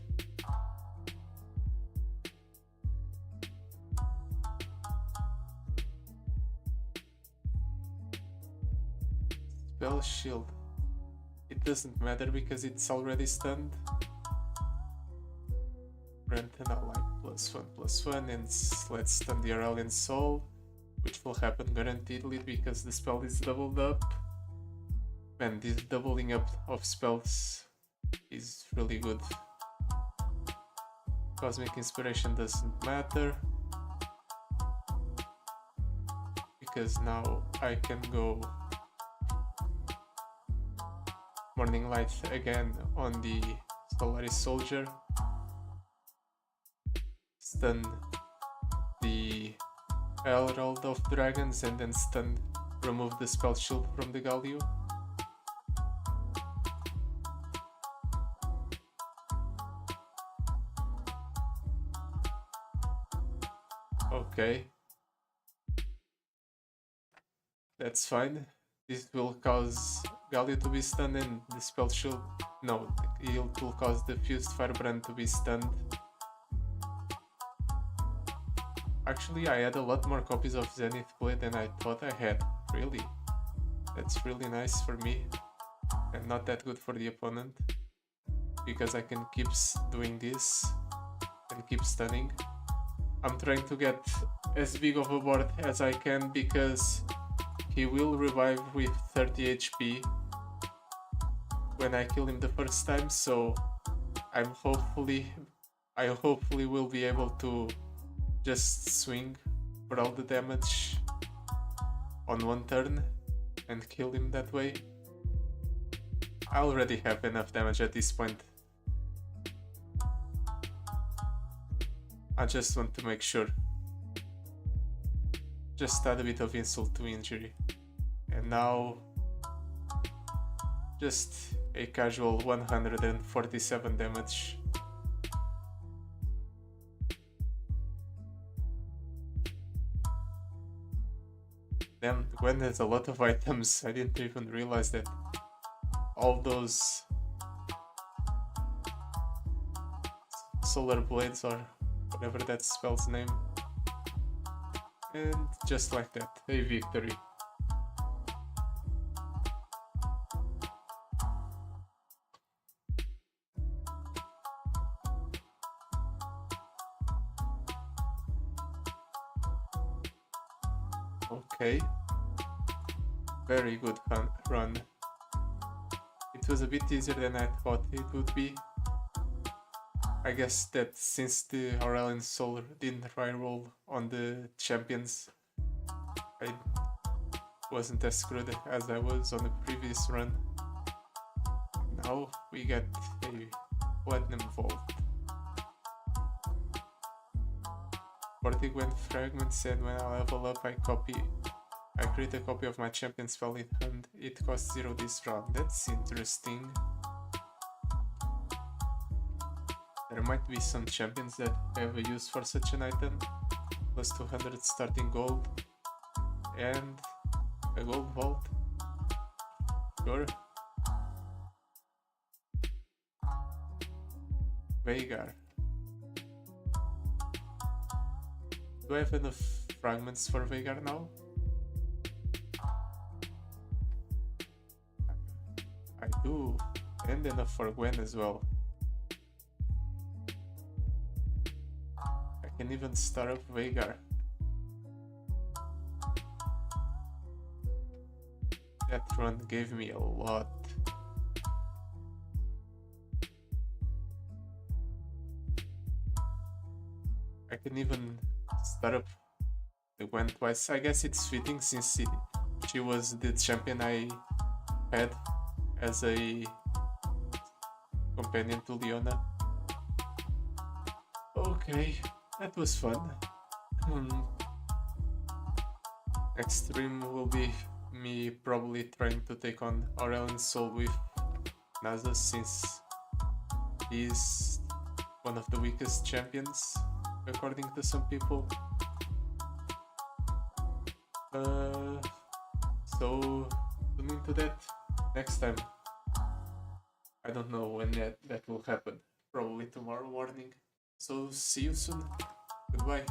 Spell shield. It doesn't matter because it's already stunned. Grant an ally +1/+1 and let's stun the Aurelion Soul, which will happen guaranteedly because the spell is doubled up. Man, this doubling up of spells is really good. Cosmic Inspiration doesn't matter, because now I can go Morning Light again on the Solaris Soldier, stun the Herald of Dragons, and then remove the spell shield from the Galio. Okay, that's fine. This will cause Galio to be stunned and the spell shield... No, it will cause the Fused Firebrand to be stunned. Actually, I had a lot more copies of Zenith Blade than I thought I had. Really? That's really nice for me, and not that good for the opponent, because I can keep doing this and keep stunning. I'm trying to get as big of a board as I can, because he will revive with 30 HP when I kill him the first time, so I hopefully will be able to just swing for all the damage on one turn and kill him that way. I already have enough damage at this point. I just want to make sure. Just add a bit of insult to injury. And now just a casual 147 damage. Then Gwen has a lot of items. I didn't even realize that all those solar blades or whatever that spell's name. And just like that, a victory. Okay. Very good run. It was a bit easier than I thought it would be. I guess that since the Aurelion Soul didn't reroll on the champions, I wasn't as screwed as I was on the previous run. Now we get a Platinum Vault. 40 Gwen fragments, and when I level up I create a copy of my champion spell in hand. It costs 0 this round. That's interesting. There might be some champions that have a use for such an item. Plus 200 starting gold and a gold vault. Sure. Veigar. Do I have enough fragments for Veigar now? I do, and enough for Gwen as well. I can even start up Veigar. That run gave me a lot. I can even start up the Gwen twice. I guess it's fitting since she was the champion I had as a companion to Leona. Okay, that was fun. Next stream will be me probably trying to take on Aurelion Soul with Nasus, since he's one of the weakest champions according to some people. So tune into that next time. I don't know when that will happen. Probably tomorrow morning. So see you soon. Goodbye.